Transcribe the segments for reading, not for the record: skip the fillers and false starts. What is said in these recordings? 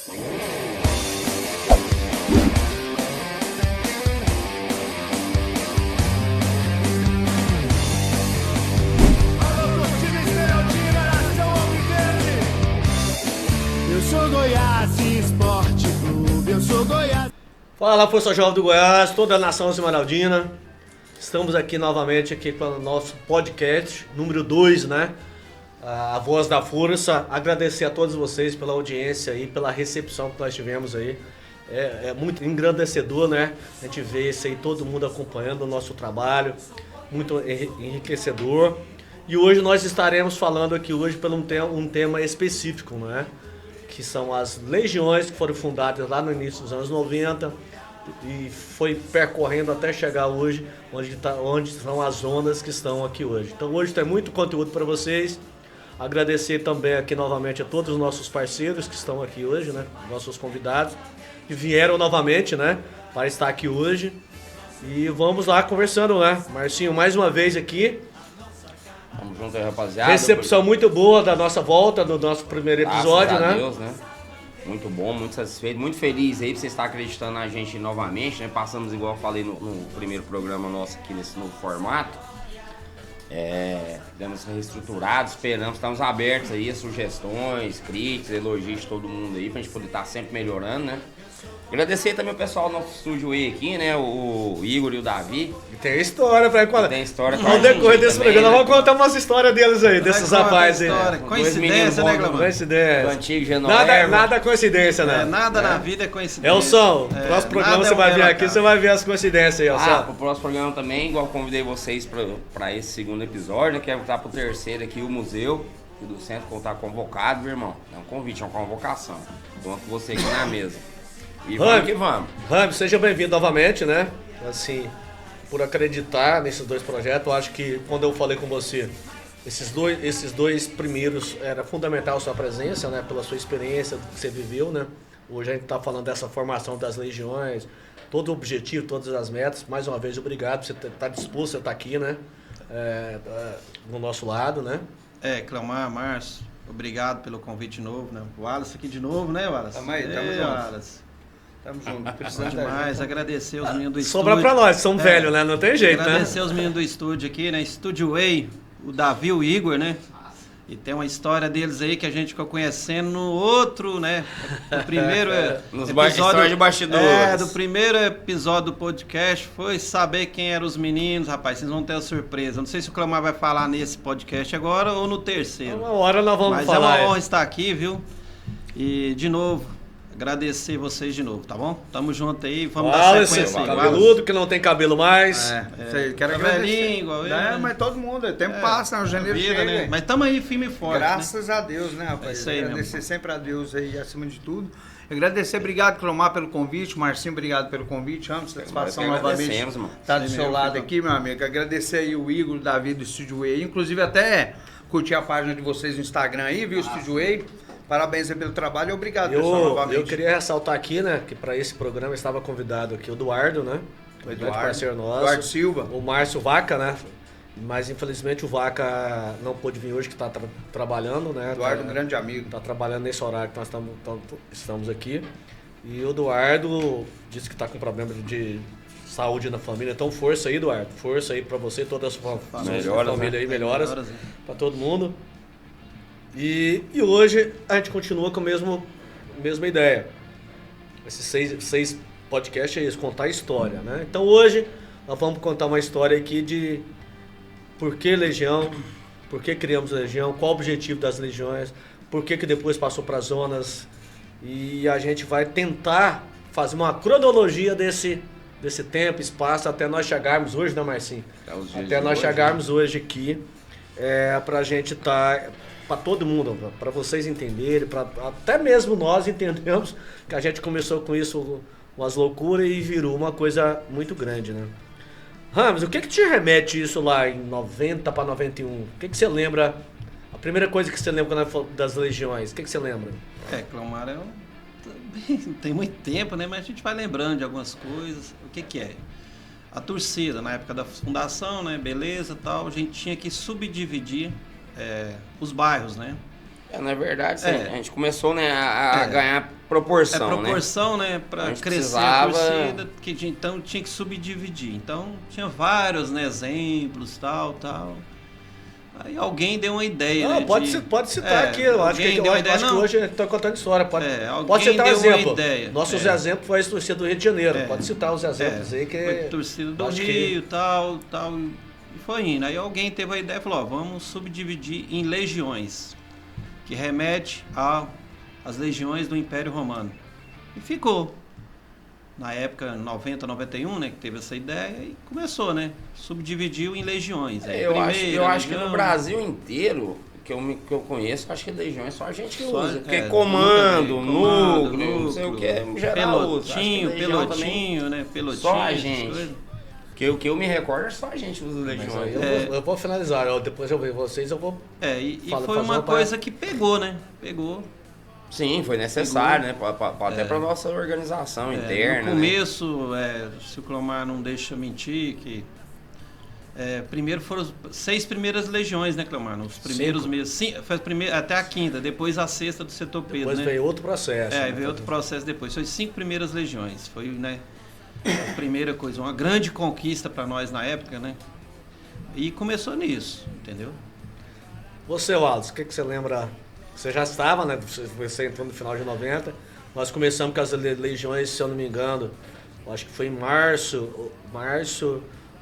Eu sou Goiás Esporte Clube, eu sou Goiás. Fala, Força Jovem do Goiás, toda a nação esmeraldina. Estamos aqui novamente com o nosso podcast número 2, né? A Voz da Força. Agradecer a todos vocês pela audiência e pela recepção que nós tivemos aí. É muito engrandecedor, né? A gente vê isso aí, todo mundo acompanhando o nosso trabalho, muito enriquecedor. E hoje nós estaremos falando aqui hoje por um tema específico, né? Que são as legiões que foram fundadas lá no início dos anos 90 e foi percorrendo até chegar hoje, onde são as zonas que estão aqui hoje. Então hoje tem muito conteúdo para vocês. Agradecer também aqui novamente a todos os nossos parceiros que estão aqui hoje, né? Nossos convidados que vieram novamente, né? Para estar aqui hoje. E vamos lá conversando, né? Marcinho, mais uma vez aqui. Tamo junto aí, rapaziada. Recepção muito boa da nossa volta, do nosso primeiro episódio, Graças a né? Deus, né? Muito bom, muito satisfeito, muito feliz aí por você estar acreditando na gente novamente, né? Passamos, igual eu falei no primeiro programa nosso aqui nesse novo formato. Demos reestruturado, esperamos, estamos abertos aí a sugestões, críticas, elogios de todo mundo aí, pra gente poder estar sempre melhorando, né? Agradecer também o pessoal do nosso estúdio aí aqui, né? O Igor e o Davi. Tem história pra contar. Tem história com No decorrer desse também, programa, né? vamos contar umas histórias deles aí, desses rapazes aí. Coincidência, né, Glamar? Do Coincidência. antigo Genoerva. Nada coincidência, né? Nada na vida é coincidência. Elson, no próximo programa você vai vir aqui, você vai ver as coincidências aí, Elson. Pro próximo programa também, igual convidei vocês pra esse segundo episódio, né? Quero estar pro terceiro aqui, o museu do centro, que tá convocado, meu irmão. Não é um convite, é uma convocação. Conto com você aqui na mesa. E vamos que vamos. Rami, seja bem-vindo novamente, né? Assim, por acreditar nesses dois projetos, eu acho que quando eu falei com você, esses dois primeiros, era fundamental a sua presença, né? Pela sua experiência, do que você viveu, né? Hoje a gente tá falando dessa formação das legiões, todo o objetivo, todas as metas. Mais uma vez, obrigado por você estar disposto a estar aqui, né? Do nosso lado, né? Clamar, Márcio, obrigado pelo convite novo, né? O Wallace aqui de novo, né, Wallace? Tamo aí, tamo junto. Wallace. Tamo junto, precisando Demais, agradecer os meninos do estúdio. Sobra pra nós, somos velhos, né? Não tem jeito, né? Agradecer os meninos do estúdio aqui, né? Studio Way, o Davi e o Igor, né? E tem uma história deles aí que a gente ficou conhecendo no outro, né? Do primeiro História de bastidores. do primeiro episódio do podcast foi saber quem eram os meninos, rapaz. Vocês vão ter a surpresa. Não sei se o Clamar vai falar nesse podcast agora ou no terceiro. Uma hora nós vamos Mas falar. é uma honra estar aqui, viu? E, de novo, agradecer vocês de novo, tá bom? Tamo junto aí, vamos dar sequência aí. Cabeludo que não tem cabelo mais. Quero Tá velhinho, igual ele, né? mas todo mundo, o tempo passa, né? O janeiro Vida, chega. né? Mas tamo aí firme e forte, Graças a Deus, né, rapaz? É isso aí Agradecer mesmo. sempre a Deus aí, acima de tudo. Agradecer, obrigado, Clomar, pelo convite. Marcinho, obrigado pelo convite. Amo, satisfação Nós que novamente agradecemos, mano. estar do seu lado aqui, meu amigo. Agradecer aí o Igor, o Davi do Studio Way. Inclusive, até curti a página de vocês no Instagram aí, viu, Studio Way. Parabéns aí pelo trabalho e obrigado, pessoal, novamente. Eu queria ressaltar aqui, né, que para esse programa estava convidado aqui o Eduardo, né? O Eduardo, parceiro nosso. Eduardo Silva. O Márcio Vaca, né? Mas infelizmente o Vaca não pôde vir hoje, que está trabalhando, né? Eduardo, um grande amigo. Está trabalhando nesse horário que nós estamos aqui. E o Eduardo disse que está com problema de saúde na família. Então força aí, Eduardo. Força aí para você, toda a sua família aí, melhoras para todo mundo. E hoje a gente continua com a mesma ideia. Esses seis podcasts é isso, contar história, né? Então hoje nós vamos contar uma história aqui de por que Legião, por que criamos Legião, qual o objetivo das legiões, por que depois passou para zonas. E a gente vai tentar fazer uma cronologia desse tempo, espaço, até nós chegarmos hoje, né, Marcinho? Até nós chegarmos hoje aqui, pra gente estar... Para todo mundo, para vocês entenderem, até mesmo nós entendemos que a gente começou com isso, umas loucuras e virou uma coisa muito grande, né? Ramos, o que te remete isso lá em 90 para 91? O que você lembra? A primeira coisa que você lembra das legiões, o que você lembra? Clamar tem muito tempo, né? Mas a gente vai lembrando de algumas coisas. O que é? A torcida, na época da fundação, né? Beleza, tal. A gente tinha que subdividir os bairros, né? Na verdade, a gente começou, né, a ganhar proporção, proporção, né, para crescer a torcida, que então tinha que subdividir. Então, tinha vários, né, exemplos, tal. Aí alguém deu uma ideia, Não, né, pode citar aqui, eu acho que hoje a gente está contando história. Pode citar um exemplo. Nossos exemplos foi a torcida do Rio de Janeiro. Pode citar os exemplos aí que... Foi a torcida do Rio, tal. E foi indo. Aí alguém teve a ideia e falou, vamos subdividir em legiões, que remete às legiões do Império Romano. E ficou. Na época, 90, 91, né, que teve essa ideia, e começou, né? Subdividiu em legiões. Eu acho que no Brasil inteiro, que eu conheço, acho que legião é só a gente que usa. Porque comando, núcleo, não sei o que, em geral pelotinho, né? Pelotinho. Só a gente. O que eu me recordo é só a gente usa legião. Eu vou finalizar, depois eu vejo vocês, eu vou... E foi uma coisa que pegou, né? Pegou. Sim, foi necessário, né? Até para nossa organização interna. No começo, se o Clomar não deixa mentir, que primeiro foram as 6 primeiras legiões, né, Clomar? Nos primeiros meses. Sim, foi até a 5ª, depois a 6ª do setor Pedro. Depois veio outro processo. Veio outro processo depois. Foi 5 primeiras legiões. Foi, né, a primeira coisa, uma grande conquista para nós na época, né? E começou nisso, entendeu? Você, Wallace, o que você lembra? Você já estava, né? Você entrou no final de 90. Nós começamos com as legiões, se eu não me engano, acho que foi em março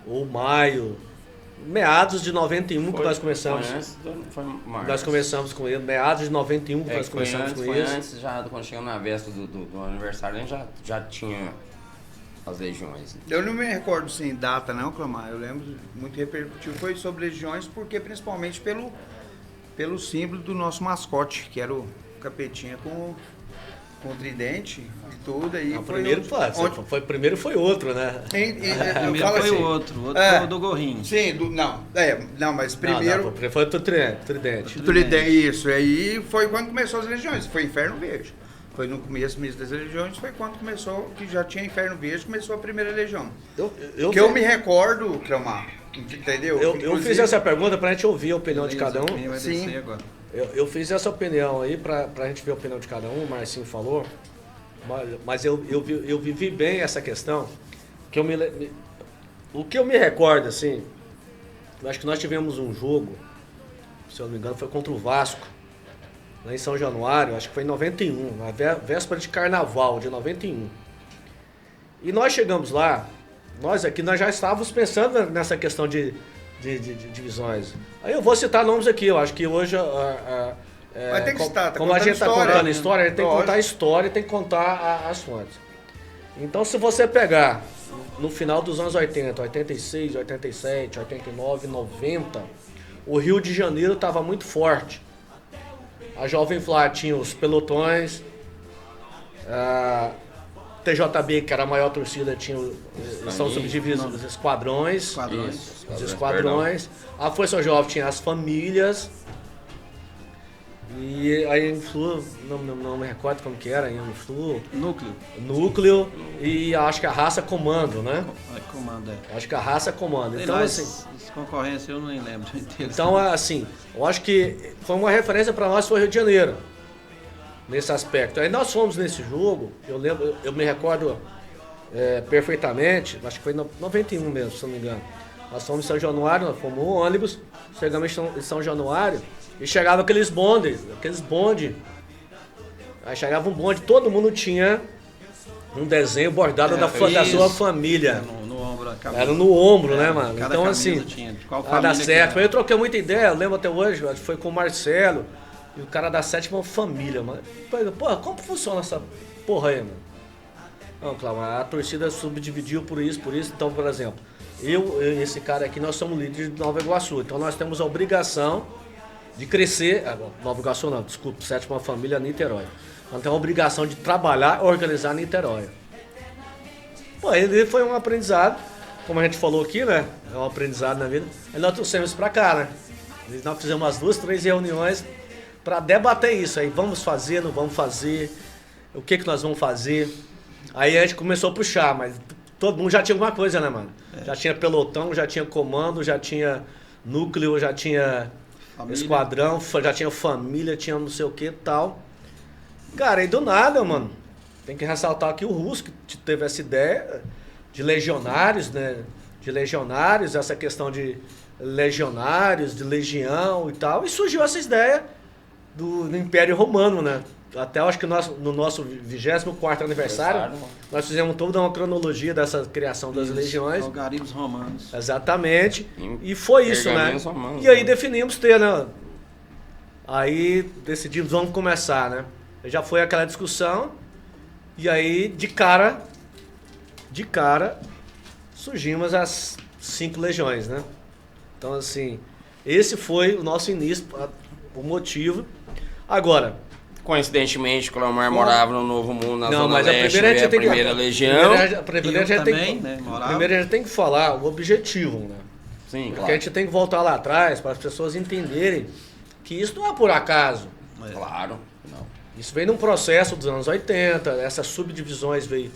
ou maio, meados de 91 que nós começamos. Foi março. Nós começamos com ele, meados de 91 que nós começamos com isso. Antes, já quando chegamos na véspera do aniversário, a gente já tinha as legiões. Eu não me recordo sem data, não, Clomar. Eu lembro, muito repercutiu, foi sobre legiões, porque principalmente pelo símbolo do nosso mascote, que era o capetinha com tridente e tudo. Aí primeiro foi outro, né? Primeiro foi o outro foi o do gorrinho. Sim, mas primeiro... Foi o tridente. Isso, aí foi quando começou as legiões, foi Inferno Verde. Foi no começo mesmo das legiões, foi quando começou, que já tinha Inferno Verde, começou a primeira legião. Eu me recordo, Clomar, entendeu? Eu fiz essa pergunta pra gente ouvir a opinião de cada um. Sim. Eu fiz essa opinião aí pra gente ver a opinião de cada um, o Marcinho falou, mas eu vivi bem essa questão, o que eu me recordo, assim, eu acho que nós tivemos um jogo, se eu não me engano, foi contra o Vasco, lá em São Januário, acho que foi em 91, na véspera de Carnaval de 91. E nós chegamos lá, nós já estávamos pensando nessa questão de divisões. Aí eu vou citar nomes aqui, eu acho que hoje... Mas tem que citar, como a gente está contando história, a gente tem que contar a história e tem que contar as fontes. Então, se você pegar no final dos anos 80, 86, 87, 89, 90, o Rio de Janeiro estava muito forte. A Jovem Flá tinha os pelotões, a TJB, que era a maior torcida, são subdivididos os esquadrões. Os esquadrões. A Força Jovem tinha as famílias. E aí em Flu, não me recordo como que era, em Flu. Núcleo. E acho que a Raça Comando, né? Comando, Acho que a Raça Comando. Então, assim, concorrência eu nem lembro. Então, assim, eu acho que foi uma referência para nós, foi Rio de Janeiro. Nesse aspecto. Aí nós fomos nesse jogo, eu me recordo perfeitamente, acho que foi em 91 mesmo, se não me engano. Nós fomos em São Januário, nós fomos no ônibus, chegamos em São Januário e chegava aqueles bondes. Aí chegava um bonde, todo mundo tinha um desenho bordado da sua família. No ombro, era no ombro, né, mano? Então, assim, vai dar certo. Eu troquei muita ideia, eu lembro até hoje, foi com o Marcelo. E o cara da 7ª família, mano. Porra, como funciona essa porra aí, mano? Não, Cláudio, a torcida subdividiu por isso. Então, por exemplo, eu e esse cara aqui, nós somos líderes de Nova Iguaçu. Então, nós temos a obrigação de crescer. Nova Iguaçu não, desculpa, 7ª família, Niterói. Nós temos a obrigação de trabalhar e organizar Niterói. Pô, ele foi um aprendizado, como a gente falou aqui, né? É um aprendizado na vida. Aí nós trouxemos pra cá, né? Nós fizemos umas 2, 3 reuniões para debater isso aí, vamos fazer, não vamos fazer, o que nós vamos fazer. Aí a gente começou a puxar, mas todo mundo já tinha alguma coisa, né, mano? Já tinha pelotão, já tinha comando, já tinha núcleo, já tinha esquadrão, já tinha família, tinha não sei o que e tal. Cara, e do nada, mano, tem que ressaltar aqui o Russo, que teve essa ideia de legionários, né? De legionários, essa questão de legionários, de legião e tal. E surgiu essa ideia do Império Romano, né? Até eu acho que no nosso 24º aniversário, nós fizemos toda uma cronologia dessa criação das legiões. Algarismos romanos. Exatamente. E foi isso, né? Romanos, e aí definimos ter, né? Aí decidimos, vamos começar, né? Já foi aquela discussão. E aí, de cara, surgimos as 5 legiões, né? Então, assim, esse foi o nosso início, o motivo. Agora, coincidentemente, Cleomar morava no Novo Mundo, na Zona mas Leste, a primeira Legião. Primeiro a gente tem que falar o objetivo, né? Sim, Porque claro. a gente tem que voltar lá atrás para as pessoas entenderem que isso não é por acaso. Claro, não. Isso veio num processo dos anos 80, essas subdivisões veio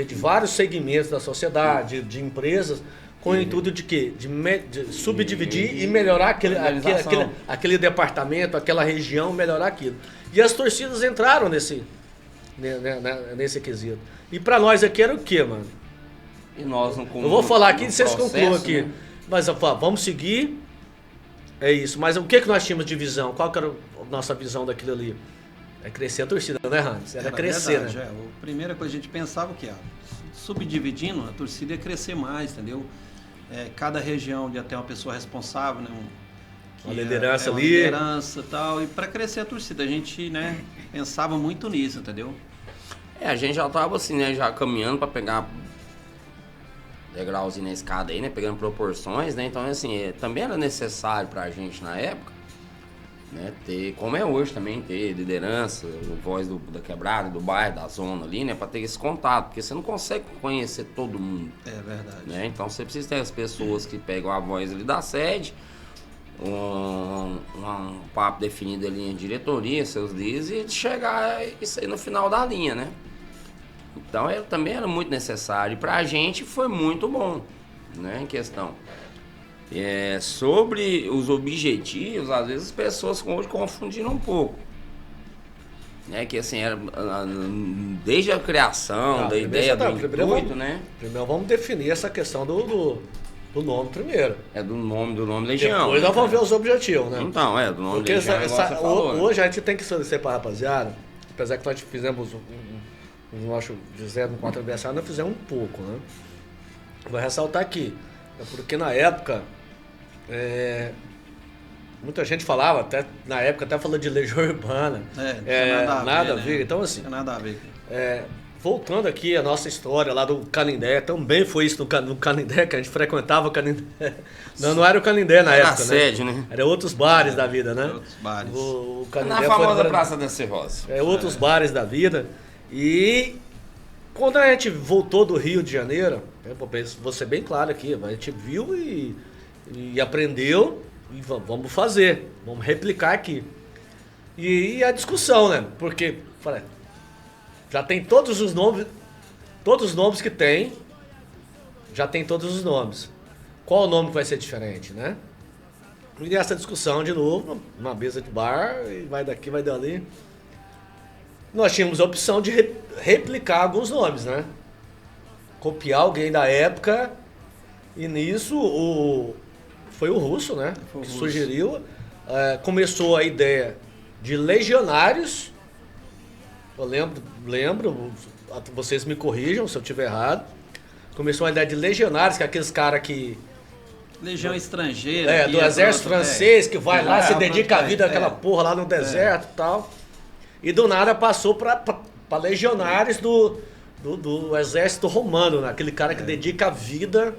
de vários segmentos da sociedade, de empresas, com o intuito de quê? De subdividir e melhorar aquele departamento, aquela região, melhorar aquilo. E as torcidas entraram nesse quesito. E pra nós aqui era o quê, mano? E nós Eu vou falar aqui e vocês concluam aqui. Né? Mas vamos seguir. É isso. Mas o que nós tínhamos de visão? Qual que era a nossa visão daquilo ali? É crescer a torcida, né, Hans? Era crescer, verdade, né? A primeira coisa que a gente pensava que subdividindo, a torcida ia crescer mais, entendeu? Cada região ia ter uma pessoa responsável, né? Uma liderança uma ali. Liderança e tal. E para crescer a torcida, a gente, né, pensava muito nisso, entendeu? A gente já tava assim, né? Já caminhando para pegar degrauzinho na escada aí, né? Pegando proporções, né? Então, assim, também era necessário pra gente na época, né? Ter, como é hoje também, ter liderança, voz da quebrada, do bairro, da zona ali, né? Pra ter esse contato, porque você não consegue conhecer todo mundo. É verdade. Né? Então, você precisa ter as pessoas que pegam a voz ali da sede, um papo definido ali em diretoria, seus líderes, e chegar isso aí no final da linha, né? Então também era muito necessário e pra gente foi muito bom, né, em questão. Sobre os objetivos, às vezes as pessoas hoje confundiram um pouco, né, que assim, era desde a criação, da ideia do intuito, né? Primeiro vamos definir essa questão do nome primeiro. Do nome Legião. Depois nós vamos ver os objetivos, né? Então, do nome Porque Legião, hoje a gente tem que esclarecer pra rapaziada, apesar que nós fizemos no nosso 24º aniversário, nós fizemos um pouco, né? Vou ressaltar aqui, porque na época, muita gente falava, até na época até falando de Legião Urbana. Nada a ver. Então assim, nada a ver. Voltando aqui a nossa história lá do Canindé, também foi isso no Canindé, que a gente frequentava o Canindé. Não era o Canindé na época, sede, né? Era outros bares da vida, né? Outros bares. O Canindé na famosa Praça da Cirrose. Outros bares da vida. E quando a gente voltou do Rio de Janeiro, vou ser bem claro aqui, a gente viu e aprendeu e vamos fazer, vamos replicar aqui. E a discussão, né? Porque, falei, já tem todos os nomes que tem, já tem todos os nomes. Qual o nome que vai ser diferente, né? E essa discussão de novo, numa mesa de bar, e vai daqui, vai dali. Nós tínhamos a opção de replicar alguns nomes, né? Copiar alguém da época, e nisso foi o Russo, né? Que sugeriu. Começou a ideia de legionários. Eu lembro, vocês me corrijam se eu estiver errado. Começou a ideia de legionários, que é aqueles caras que... Legião estrangeira. Do exército francês, que vai lá, se dedica a vida àquela porra lá no deserto e tal. E do nada passou para legionários do exército romano, né? Aquele cara que dedica a vida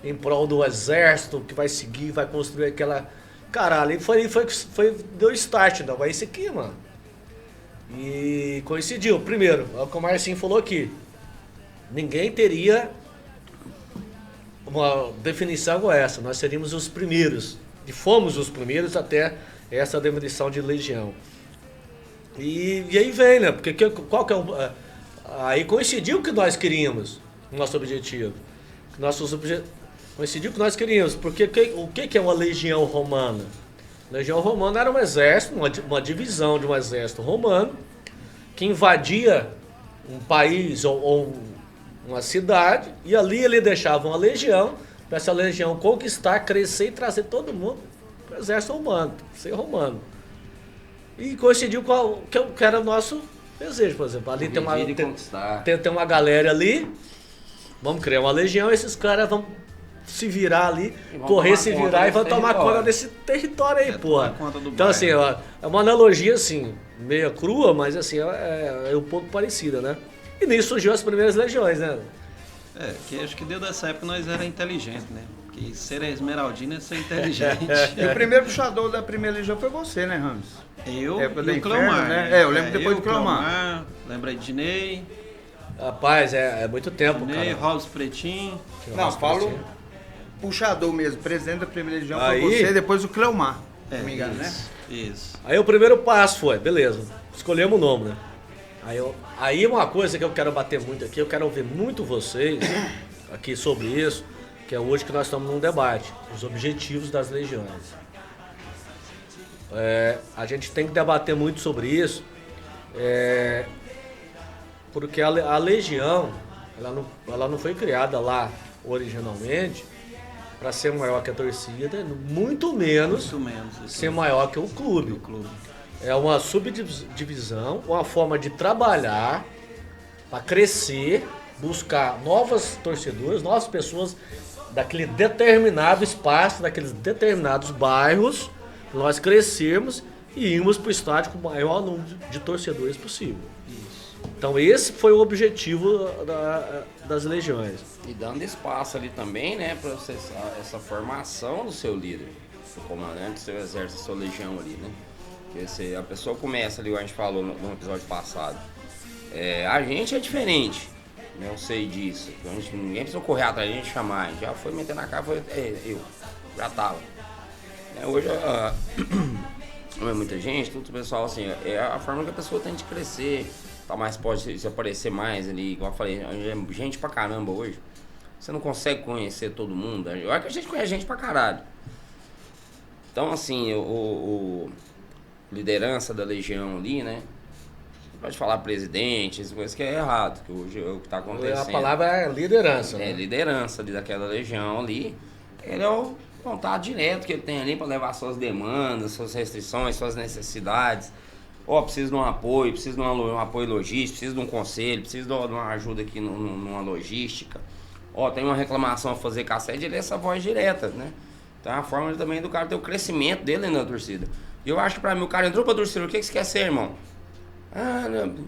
em prol do exército, que vai seguir, vai construir aquela... Caralho, deu start, não, vai isso aqui, mano. E coincidiu. Primeiro, é o que o Marcinho falou aqui. Ninguém teria uma definição igual essa. Nós seríamos os primeiros. E fomos os primeiros até essa definição de legião. E aí vem, né? Porque qual que é o... Aí coincidiu o que nós queríamos, o nosso objetivo. Coincidiu o que nós queríamos. Porque o que é uma legião romana? Legião Romana era um exército, uma divisão de um exército romano que invadia um país ou uma cidade, e ali ele deixava uma legião, para essa legião conquistar, crescer e trazer todo mundo para o exército romano, ser romano. E coincidiu com o que era o nosso desejo, por exemplo. Ali tem uma galera ali, vamos criar uma legião, esses caras vão se virar ali, correr, se virar e vão tomar conta desse território aí, porra. Então, assim, é uma analogia, assim, meio crua, mas, assim, é um pouco parecida, né? E nisso surgiu as primeiras legiões, né? Que acho que desde essa época nós era inteligente, né? Porque ser esmeraldino é ser inteligente. E o primeiro puxador da primeira legião foi você, né, Ramos? Eu Época e do o Inferno, Cleomar, né? Eu lembro depois do Cleomar. Lembra de Dinei, Rapaz, é muito tempo, Dinei, cara. Robson Pretinho. Não, Paulo, puxador mesmo, presidente da primeira legião Aí- foi você, depois o Cleomar, se não me engano, né? Isso. Aí o primeiro passo foi, beleza, escolhemos o nome, né? Aí uma coisa que eu quero bater muito aqui, eu quero ouvir muito vocês aqui sobre isso, que é hoje que nós estamos num debate, os objetivos das legiões. A gente tem que debater muito sobre isso, porque a legião, ela não foi criada lá originalmente para ser maior que a torcida, muito menos Muito menos. ser maior que o clube. É uma subdivisão, uma forma de trabalhar para crescer, buscar novas torcedoras, novas pessoas daquele determinado espaço, daqueles determinados bairros, nós crescermos e irmos para o estádio com o maior número de torcedores possível. Então esse foi o objetivo das legiões. E dando espaço ali também, né, para essa formação do seu líder, do comandante do seu exército, da sua legião ali, né? Porque a pessoa começa ali, a gente falou no episódio passado, a gente é diferente, né, eu sei disso. Ninguém precisa correr atrás da gente chamar, a gente já foi meter na cara, eu já tava. Hoje não é muita gente, todo o pessoal assim, é a forma que a pessoa tem de crescer, tá mais, pode se aparecer mais ali, igual eu falei, é gente pra caramba hoje. Você não consegue conhecer todo mundo, olha que a gente conhece gente pra caralho. Então assim, liderança da legião ali, né? Pode falar presidente, essas coisas que é errado, que hoje é o que tá acontecendo. A palavra é liderança, né? Liderança ali daquela legião ali. Ele é o contato direto que ele tem ali para levar suas demandas, suas restrições, suas necessidades. Preciso de um apoio, preciso de um apoio logístico, preciso de um conselho, preciso de uma ajuda aqui numa logística. Tem uma reclamação a fazer com a sede, ele é essa voz direta, né? Então é a forma também do cara ter o crescimento dele na torcida. E eu acho que pra mim, o cara entrou pra torcida, o que você quer ser, irmão? Não,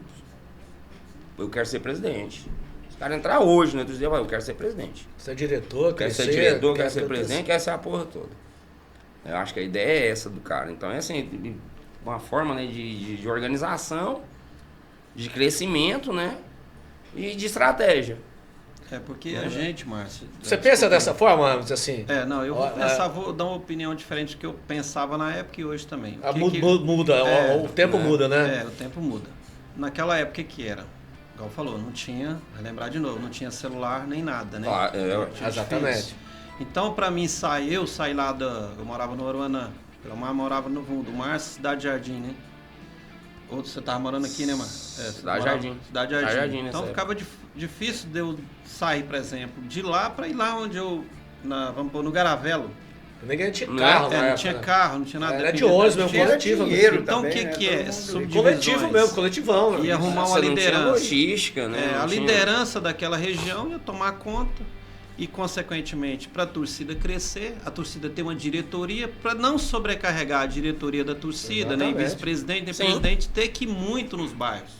eu quero ser presidente. Se o cara entrar hoje na torcida, eu quero ser presidente. Ser diretor, Quero ser diretor, quero ser presidente, quero ser a porra toda. Eu acho que a ideia é essa do cara. Então é assim, uma forma, né, de organização, de crescimento, né? E de estratégia. Porque a gente, Márcio... Você pensa dessa forma, assim? Não, eu vou dar uma opinião diferente do que eu pensava na época e hoje também. Muda, o tempo muda, né? O tempo muda. Naquela época que era? Igual falou, não tinha, vai lembrar de novo, não tinha celular nem nada, né? Exatamente. Então, pra mim, eu saí lá eu morava no Aruanã, o Mar morava no fundo, o Márcio, Cidade Jardim, né? Outro, você tava morando aqui, né, Márcio? Cidade Jardim. Cidade Jardim. Então ficava difícil de eu sair, por exemplo, de lá pra ir lá onde vamos pôr, no Garavelo. Ninguém tinha carro, não tinha carro, não tinha nada. Era de ônibus mesmo, coletivo. Então o que é? Coletivo mesmo, coletivão. Ia arrumar uma liderança. Logística, né? A liderança daquela região ia tomar conta e, consequentemente, para a torcida crescer, a torcida ter uma diretoria, para não sobrecarregar a diretoria da torcida, nem vice-presidente, nem presidente, ter que ir muito nos bairros.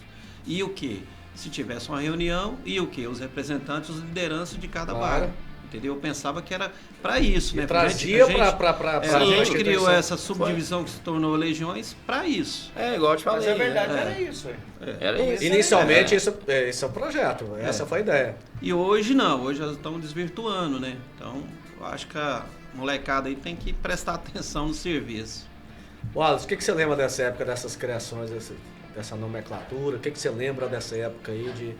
E o quê? Se tivesse uma reunião, e o quê? Os representantes, os lideranças de cada bairro. Entendeu? Eu pensava que era para isso, né? Trazia a gente criou essa subdivisão que se tornou legiões para isso. Igual eu te falei. Mas a verdade era isso, Era isso. Inicialmente, esse é o projeto, essa foi a ideia. E hoje não, hoje elas estão desvirtuando, né? Então, eu acho que a molecada aí tem que prestar atenção no serviço. Wallace, o que você lembra dessa época, dessas criações, dessa nomenclatura? O que você lembra dessa época aí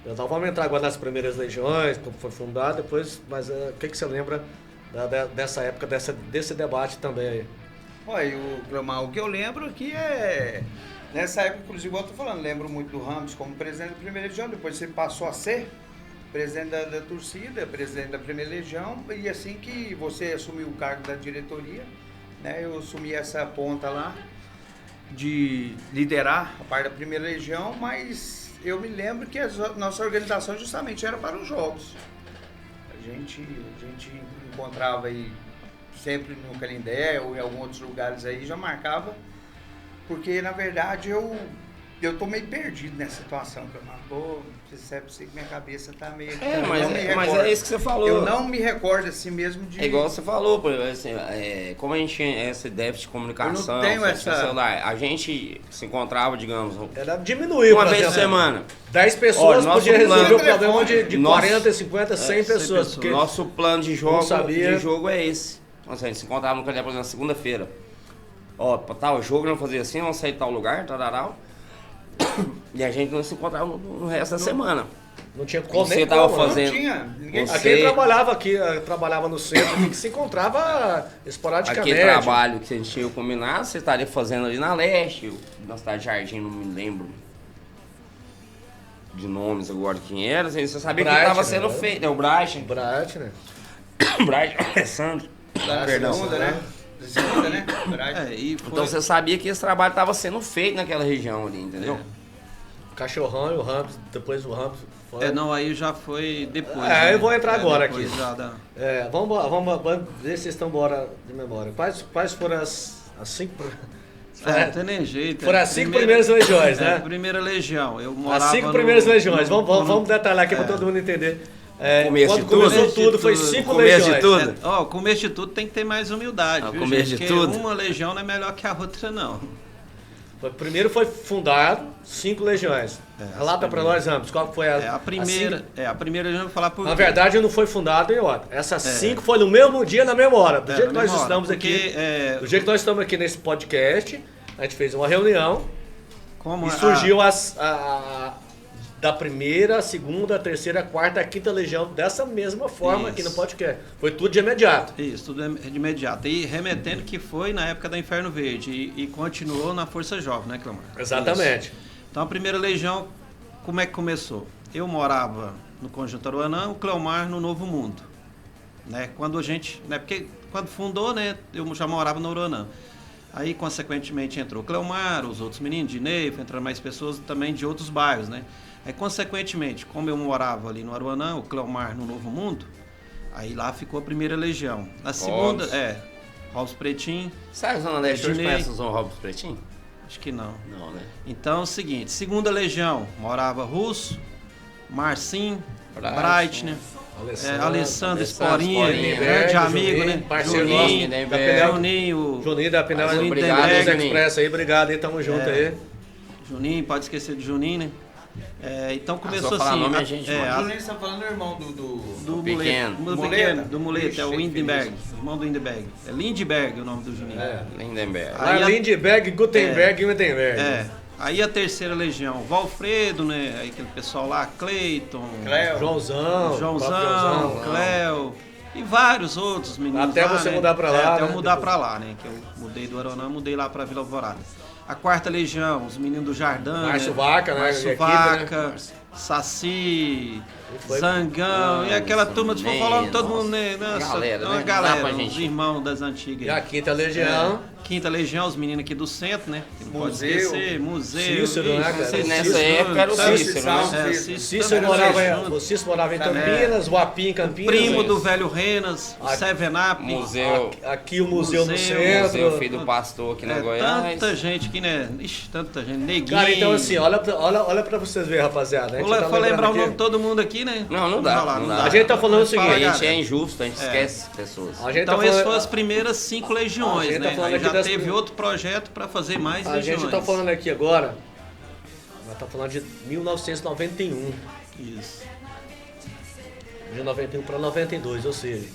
Então vamos entrar agora nas primeiras legiões, como foi fundada, depois, mas o que você lembra dessa época, desse debate também aí? Olha, o que eu lembro aqui é... Nessa época, inclusive, igual eu tô falando, lembro muito do Ramos como presidente da Primeira Legião, depois você passou a ser presidente da torcida, presidente da Primeira Legião, e assim que você assumiu o cargo da diretoria, né, eu assumi essa ponta lá de liderar a parte da Primeira Legião, mas eu me lembro que a nossa organização justamente era para os jogos. A gente encontrava aí sempre no Canindé ou em alguns outros lugares aí, já marcava, porque na verdade eu tô meio perdido nessa situação, você sabe que minha cabeça tá meio... Mas é isso que você falou. Eu não me recordo assim mesmo de... É igual você falou, assim, como a gente tinha esse déficit de comunicação, eu não tenho essa... celular, a gente se encontrava, digamos... Era diminuir uma vez por semana. 10 pessoas podia resolver o problema de nosso, 40, 50, 100 pessoas. Porque nosso plano de jogo é esse. Então, a gente se encontrava no Canindé, por exemplo, na segunda-feira. Ó, pra tal jogo, vamos fazer assim, vamos sair de tal lugar, tal. E a gente não se encontrava no resto da semana. Não tinha como. Você tava fazendo. Não tinha. Quem trabalhava aqui, trabalhava no centro, que se encontrava esporadicamente. Aquele trabalho que a gente tinha combinado, você estaria fazendo ali na Leste, na cidade de Jardim, não me lembro de nomes agora de quem era. Você sabia que estava sendo feito. É o Bright, né? Bright, Alessandro. Perdão, né? Segunda, né? Então você sabia que esse trabalho estava sendo feito naquela região ali, entendeu? O Cachorrão e o Ramos, depois o Ramos. Não, aí já foi depois. Né? Eu vou entrar agora aqui. Vamos ver se vocês estão embora de memória. Quais foram as 5... não tem nem jeito. Foram as 5 primeiras legiões, né? Primeira legião. Eu morava as 5 primeiras legiões. Vamos detalhar aqui para todo mundo entender. Quando começou tudo, foi 5 legiões. O começo de tudo tem que ter mais humildade. O começo de tudo. Uma legião não é melhor que a outra, não. Primeiro foi fundado 5 legiões. Relata para nós, Ramos, qual foi a primeira? A primeira legião, eu vou falar por quê. Na verdade, não foi fundado em outra. Essas 5 foi no mesmo dia, na mesma hora. Do jeito que nós estamos aqui. Do jeito que nós estamos aqui nesse podcast, a gente fez uma reunião e surgiu da primeira, segunda, terceira, quarta, quinta legião dessa mesma forma aqui no podcast. Foi tudo de imediato. Isso, tudo de imediato. E remetendo que foi na época da Inferno Verde e continuou na Força Jovem, né, Clamar? Exatamente. Isso. Então a primeira legião, como é que começou? Eu morava no Conjunto Aruanã, o Cleomar no Novo Mundo. Né? Quando a gente... Né, porque quando fundou, né, eu já morava no Aruanã. Aí, consequentemente, entrou o Cleomar, os outros meninos de Neiva, entraram mais pessoas também de outros bairros, né? Aí, consequentemente, como eu morava ali no Aruanã, o Cleomar no Novo Mundo, aí lá ficou a primeira legião. Na segunda, Robson Pretinho. Sabe, Zona Leste, hoje conhece o Robson Pretinho? Acho que não. Não, né? Então, é o seguinte, segunda legião, morava Russo, Marcinho, Bright, né? Alessandro Esporinha, grande amigo, né? Juninho da Pneu Express aí, obrigado aí, tamo junto aí. Juninho, pode esquecer de Juninho, né? Então começou só assim. Nome, a gente o Juninho está falando do irmão do pequeno. Do Muleta, é o Lindenberg, irmão do Lindenberg. É Lindberg o nome do Juninho. Lindenberg. Lindberg, Gutenberg e Lindenberg. Aí a terceira legião, Valfredo, né? Aí aquele pessoal lá, Cleiton, Joãozão, Cléo e vários outros meninos. Até lá, você né? mudar pra lá. Até eu mudar pra lá, né? Que eu mudei do Aruanã, mudei lá pra Vila Alvorada. A quarta legião, os meninos do Jardim, Márcio Vaca, né? Márcio Vaca, Saci, Zangão, e aquela turma de falando todo mundo, né? Nossa, uma galera, os irmãos das antigas. E a quinta legião. Quinta legião, os meninos aqui do centro, né? Não pode esquecer, museu. Cícero, né, cara? Nessa época era o Cícero, né? O Cícero morava em Campinas, o Apim em Campinas. Primo do velho Renas, o Seven Up. Museu. Aqui o museu no centro. Museu, filho do pastor aqui na Goiás. Tanta gente aqui, né? Ixi, tanta gente. Neguinho. Cara, então assim, olha pra vocês verem, rapaziada. Vou lembrar o nome de todo mundo aqui, né? Não dá. A gente tá falando o seguinte. A gente é injusto, a gente esquece pessoas. Então essas foram as primeiras 5 legiões, né? Aí já teve outro projeto para fazer mais legiões. A gente tá falando aqui agora, nós tá falando de 1991. Isso. De 91 para 92, ou seja,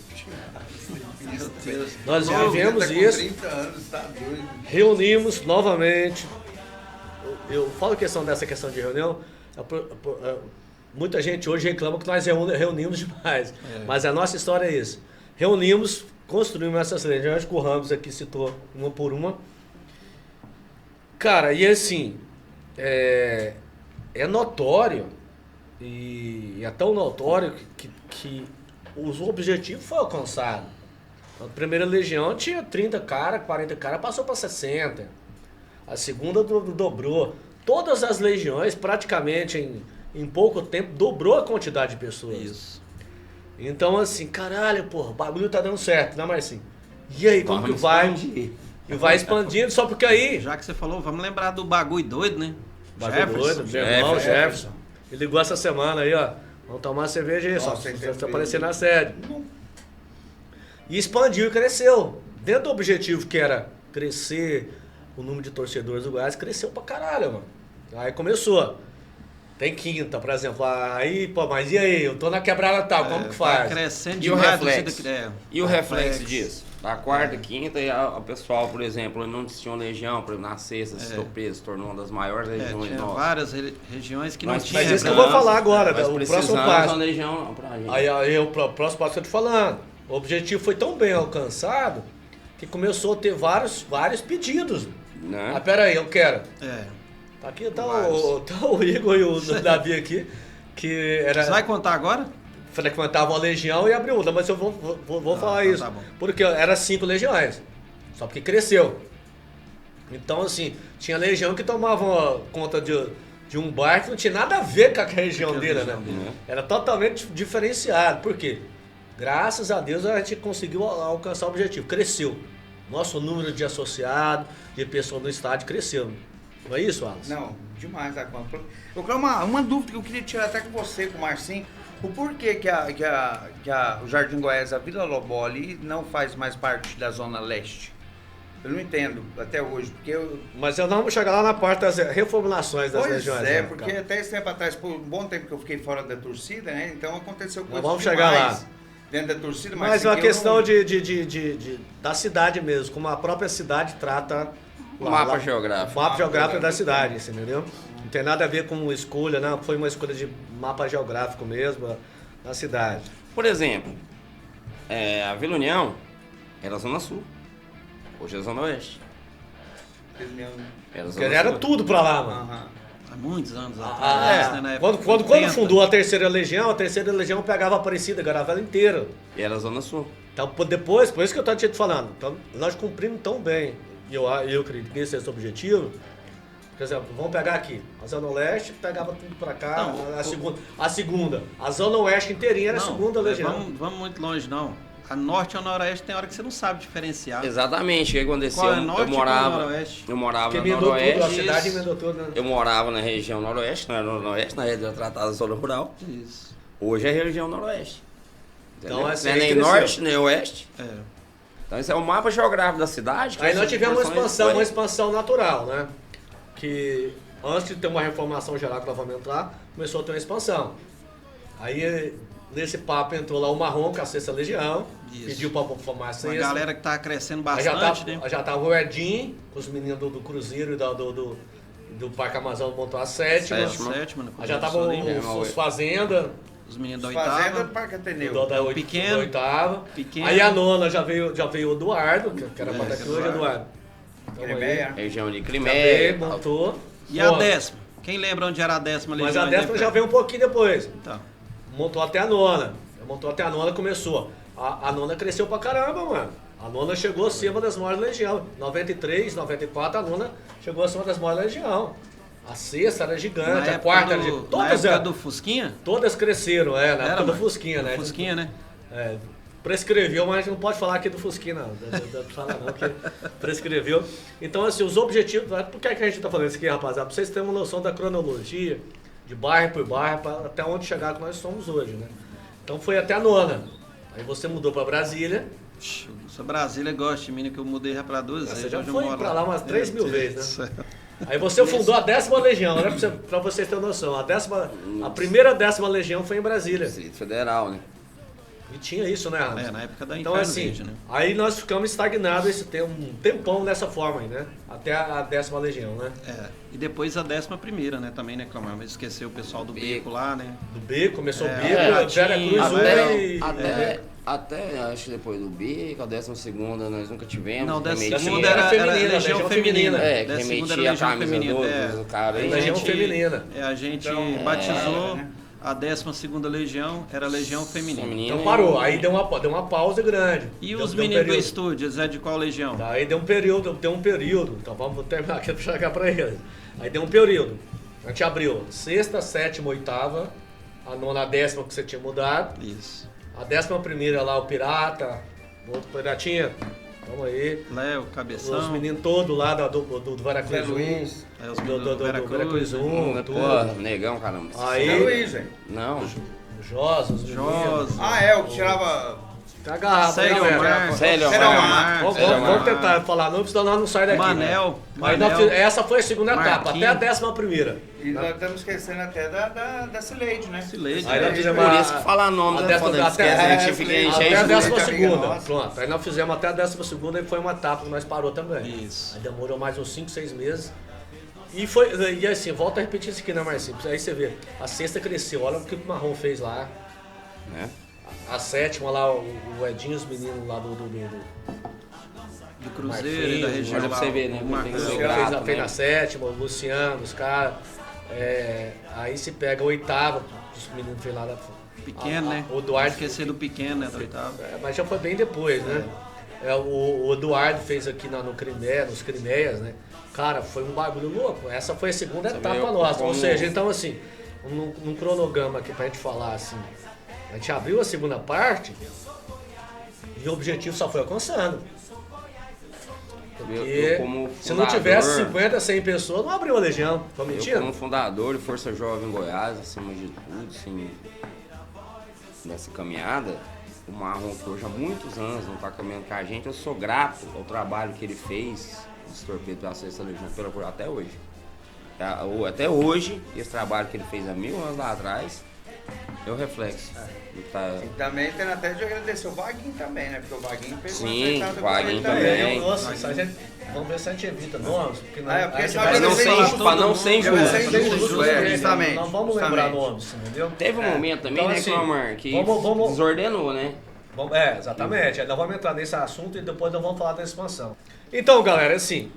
Meu Deus. nós vivemos isso, 30 anos, tá doido. reunimos novamente. Eu falo dessa questão de reunião, muita gente hoje reclama que nós reunimos demais, mas a nossa história é isso. Reunimos construímos essas legiões, que o Ramos aqui citou uma por uma. Cara, e assim, é notório, e é tão notório que os objetivos foram alcançados. A primeira legião tinha 30 caras, 40 caras, passou para 60. A segunda dobrou. Todas as legiões, praticamente em pouco tempo, dobrou a quantidade de pessoas. Isso. Então, assim, caralho, porra, o bagulho tá dando certo, né, Marcinho? E aí, como que vai? E vai expandindo, só porque aí... Já que você falou, vamos lembrar do bagulho doido, né? Bagulho doido, meu irmão, Jefferson. Ele ligou essa semana aí, ó. Vamos tomar uma cerveja aí, só você tá aparecendo na sede. E expandiu e cresceu. Dentro do objetivo que era crescer o número de torcedores do Goiás, cresceu pra caralho, mano. Aí começou. Tem quinta, por exemplo. Aí, pô, mas e aí? Eu tô na quebrada tal, como que faz? Tá crescendo E o demais. reflexo? E o reflexo disso? Da quarta, quinta, e o pessoal, por exemplo, não tinha legião, por exemplo, na sexta, se tornou uma das maiores regiões tinha nossas. várias regiões que não tinha. Mas isso que eu vou falar agora, Mas o próximo precisamos passo. uma legião pra gente. Aí o próximo passo que eu tô te falando. O objetivo foi tão bem alcançado que começou a ter vários pedidos. Né? Ah, pera aí, eu quero. É. Aqui tá o Igor e o Davi aqui, que era... Você vai contar agora? Frequentava uma legião e abriu outra, mas eu vou falar então isso. tá bom. Porque era 5 legiões, só porque cresceu. Então, assim, tinha legião que tomava conta de um bairro que não tinha nada a ver com a região dele, né? Era totalmente diferenciado. Por quê? Graças a Deus a gente conseguiu alcançar o objetivo. Cresceu. Nosso número de associados, de pessoas no estádio cresceu. Não é isso, Alisson? Não, demais da conta. Eu quero uma dúvida que eu queria tirar até com você, com o Marcinho. O porquê que o Jardim Goiás, a Vila Lobó ali, não faz mais parte da Zona Leste? Eu não entendo até hoje, porque eu... Mas eu não vou chegar lá na parte das reformulações das Pois legiões. é, né, porque cara? até esse tempo atrás, por um bom tempo que eu fiquei fora da torcida, né? Então aconteceu coisas vamos chegar demais lá. dentro da torcida. Mas é assim, uma que questão eu da cidade mesmo, como a própria cidade trata O mapa geográfico. O mapa geográfico da cidade, assim, entendeu? Não tem nada a ver com escolha, não. Foi uma escolha de mapa geográfico mesmo da cidade. Por exemplo, a Vila União era Zona Sul. Hoje é Zona Oeste. Era Porque era tudo pra lá, mano. Aham. Há muitos anos atrás, né? Na época Quando 80. fundou a terceira legião pegava a Aparecida, Garavela inteira. E era Zona Sul. Então, depois, por isso que eu tô te falando, então, nós cumprimos tão bem, e eu acredito que esse é esse o objetivo. Por exemplo, vamos pegar aqui, a Zona Leste pegava tudo pra cá, Não, a segunda. A Zona Oeste inteirinha era a segunda legião. Vamos muito longe, não. A Norte e a Noroeste tem hora que você não sabe diferenciar. Exatamente, o que aconteceu? Qual é Norte e qual é Noroeste? Eu morava Porque no emendou tudo, a Noroeste. cidade emendou tudo, né? Eu morava na região Noroeste, não era no Noroeste, na região tratada da zona rural. Isso. Hoje é região Noroeste. Então, Entendeu? assim, não é nem cresceu. Norte, nem Oeste. É. Então esse é o mapa geográfico da cidade. que Aí essas nós tivemos uma proporções expansão natural, né? Que antes de ter uma reformação geral que nós vamos entrar, começou a ter uma expansão. Aí nesse papo entrou lá o Marrom, com a Sexta Legião, Isso. pediu pra formar a Uma Sexta. galera que tá crescendo Aí bastante, né? já tava o Edinho, com os meninos do Cruzeiro e do Parque Amazônia montou a sétima. Sétima, Aí já tava os Fazenda, os meninos da Fazenda oitava. do Parque Ateneu. da pequeno. oitava. Pequeno. Aí a nona já veio o Eduardo, que era pra hoje, Eduardo. Então, Cremeia. Região de já Crimeia. veio, montou. E a Pô, 10ª? Quem lembra onde era a 10ª legião? Mas a aí, décima né, já Fred? veio um pouquinho depois. Tá. Montou até a nona. Montou até a nona, começou. A nona cresceu pra caramba, mano. A nona chegou a ser uma das maiores legiões. 93, 94, a nona chegou a ser uma das maiores legiões. A sexta era gigante, a quarta era gigante. Na Todas época eram. do Fusquinha? Todas cresceram, na época do mano? Fusquinha, né? Fusquinha, né? É, prescreveu, mas a gente não pode falar aqui do Fusquinha, não. Fala não, porque prescreveu. Então, assim, os objetivos. Por que a gente tá falando isso aqui, rapaziada? Pra vocês terem uma noção da cronologia, de bairro por bairro, até onde chegar que nós somos hoje, né? Então foi até a nona. Aí você mudou pra Brasília. Essa Brasília gosta de mim, que eu mudei já pra 2 Você vezes. já hoje eu foi moro pra lá umas 3 mil Meu Deus vezes, do né? céu. Aí você fundou a 10ª Legião, né? Pra vocês terem noção. A primeira 10ª Legião foi em Brasília. Distrito Federal, né? E tinha isso, né, Ramos? Na época da Então, Inferno assim, Verde, né? aí nós ficamos estagnados esse tempo, um tempão dessa forma aí, né? Até a 10ª Legião, né? E depois a 11ª, né, também, né, Clamar? Mas esqueceu o pessoal do Beco lá, né? Do Beco, começou o Beco, Ratinho, Vera Cruz Até, acho que depois do Bico, a 12ª nós nunca tivemos. Não, remetia- 12ª era feminina, Legião Feminina. É, que 12ª remetia era a Legião camisa Feminina. do cara. Aí Legião Feminina. A gente Então, batizou né? a 12ª Legião, era Legião Feminina. Então parou, aí deu uma pausa grande. E Deu os um meninos do período. estúdio, Zé de qual legião? Daí deu um período, então vamos terminar aqui para chegar para eles. Aí deu um período, a gente abriu 6ª, 7ª, 8ª, a 9ª, 10ª que você tinha mudado, Isso. a 11ª lá o Pirata, o outro Piratinha, vamos aí, Léo, os Cabeção. meninos todos lá do Vera Cruz Zé 1, Luiz. Os do meninos do Vera Cruz 1, Pô, tudo. negão, caramba. Aí, Zé Luiz, velho. Não, o Josa, os meninos. Josa. O que tirava... Tá agarrado, Célio né, Omar. velho? Célio Célio Omar. Omar. Vamos tentar falar, não, senão nós não sai daqui. Manel. Aí nós essa foi a segunda etapa, Marquinhos. até a 11ª. E nós estamos esquecendo até da Cileide, né? Cileide. Aí nós fizemos por isso que falar nome até é foda, a gente esquece, a gente fica até a enchendo. 12ª. Nossa. Pronto, aí nós fizemos até a 12ª e foi uma etapa que nós parou também. Isso. Aí demorou mais uns 5, 6 meses. E assim, volta a repetir isso aqui, né, Marcinho? Aí você vê, a 6ª cresceu, olha o que o Marrom fez lá. Né? A 7ª lá, o Edinho, os meninos lá do Cruzeiro e da Marquinhos, região olha pra lá. você ver, né? o Marcos. Tem que ser Luciano grato, fez né? na 7ª, o Luciano, os caras. Aí se pega a 8ª, os meninos fez lá da. Pequeno, né? O Eduardo. Esquecer do pequeno, né? Do oitavo. Mas já foi bem depois, né? O Eduardo fez aqui nos Crimeias, né? Cara, foi um bagulho louco. Essa foi a segunda Você etapa vê nossa. como- Ou seja, então assim, num cronograma aqui pra gente falar assim, a gente abriu a segunda parte e o objetivo só foi alcançando. Porque Eu como se não fundador- tivesse 50, 100 pessoas, não abriu a Legião. Tô Eu mentindo? como fundador de Força Jovem Goiás, acima de tudo, assim, nessa caminhada, o Marrom, que hoje há muitos anos não está caminhando com a gente, eu sou grato ao trabalho que ele fez, dos torpedos pela 6ª Legião, até hoje. Até hoje, esse trabalho que ele fez há 1000 anos lá atrás, é o reflexo. do que tá- E também tem até de agradecer o Vaguinho também, né? Porque o Vaguinho fez uma Sim, aceitada com Vaguinho ele também. Nossa, isso a gente, vamos ver se a gente evita nomes. Porque não, É, porque aí senão vai Pra não Mas ser não injusto, pra não ser Já vai injusto. ser injusto, justamente. Não vamos justamente. lembrar nomes, entendeu? Teve um momento também, Então, né, assim, Clamar, que vamos- desordenou, né? Exatamente. Aí nós vamos entrar nesse assunto e depois nós vamos falar da expansão. Então, galera, assim,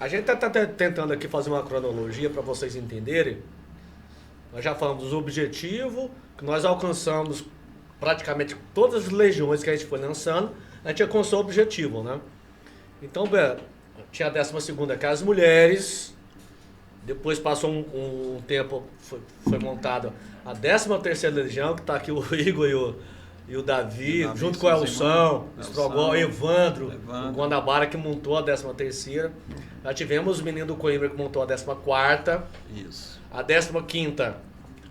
a gente tá tentando aqui fazer uma cronologia para vocês entenderem. Nós já falamos dos objetivos, que nós alcançamos praticamente todas as legiões que a gente foi lançando, a gente alcançou o objetivo, né? Então, tinha a 12ª, que é as mulheres. Depois passou um tempo, foi montada a 13ª Legião, que tá aqui o Igor e o Davi, junto com o Elson, o Strogol, o Evandro, o Guanabara, que montou a 13ª. Já tivemos os meninos do Coimbra, que montou a 14ª. Isso. A 15ª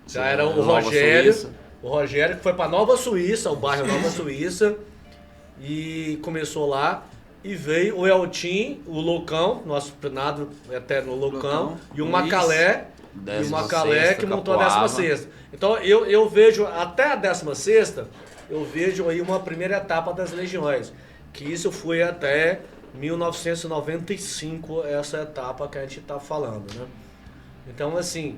já Sim, era o Nova Rogério. Suíça. O Rogério, que foi para Nova Suíça, o bairro Nova Suíça. E começou lá. E veio o Eltim, o Loucão, nosso penado eterno Loucão, e o Luiz, Macalé. E o Macalé, que montou a Capoava. 16ª. Então eu vejo, até a 16ª, eu vejo aí uma primeira etapa das legiões. Que isso foi até 1995, essa etapa que a gente está falando, né? Então, assim,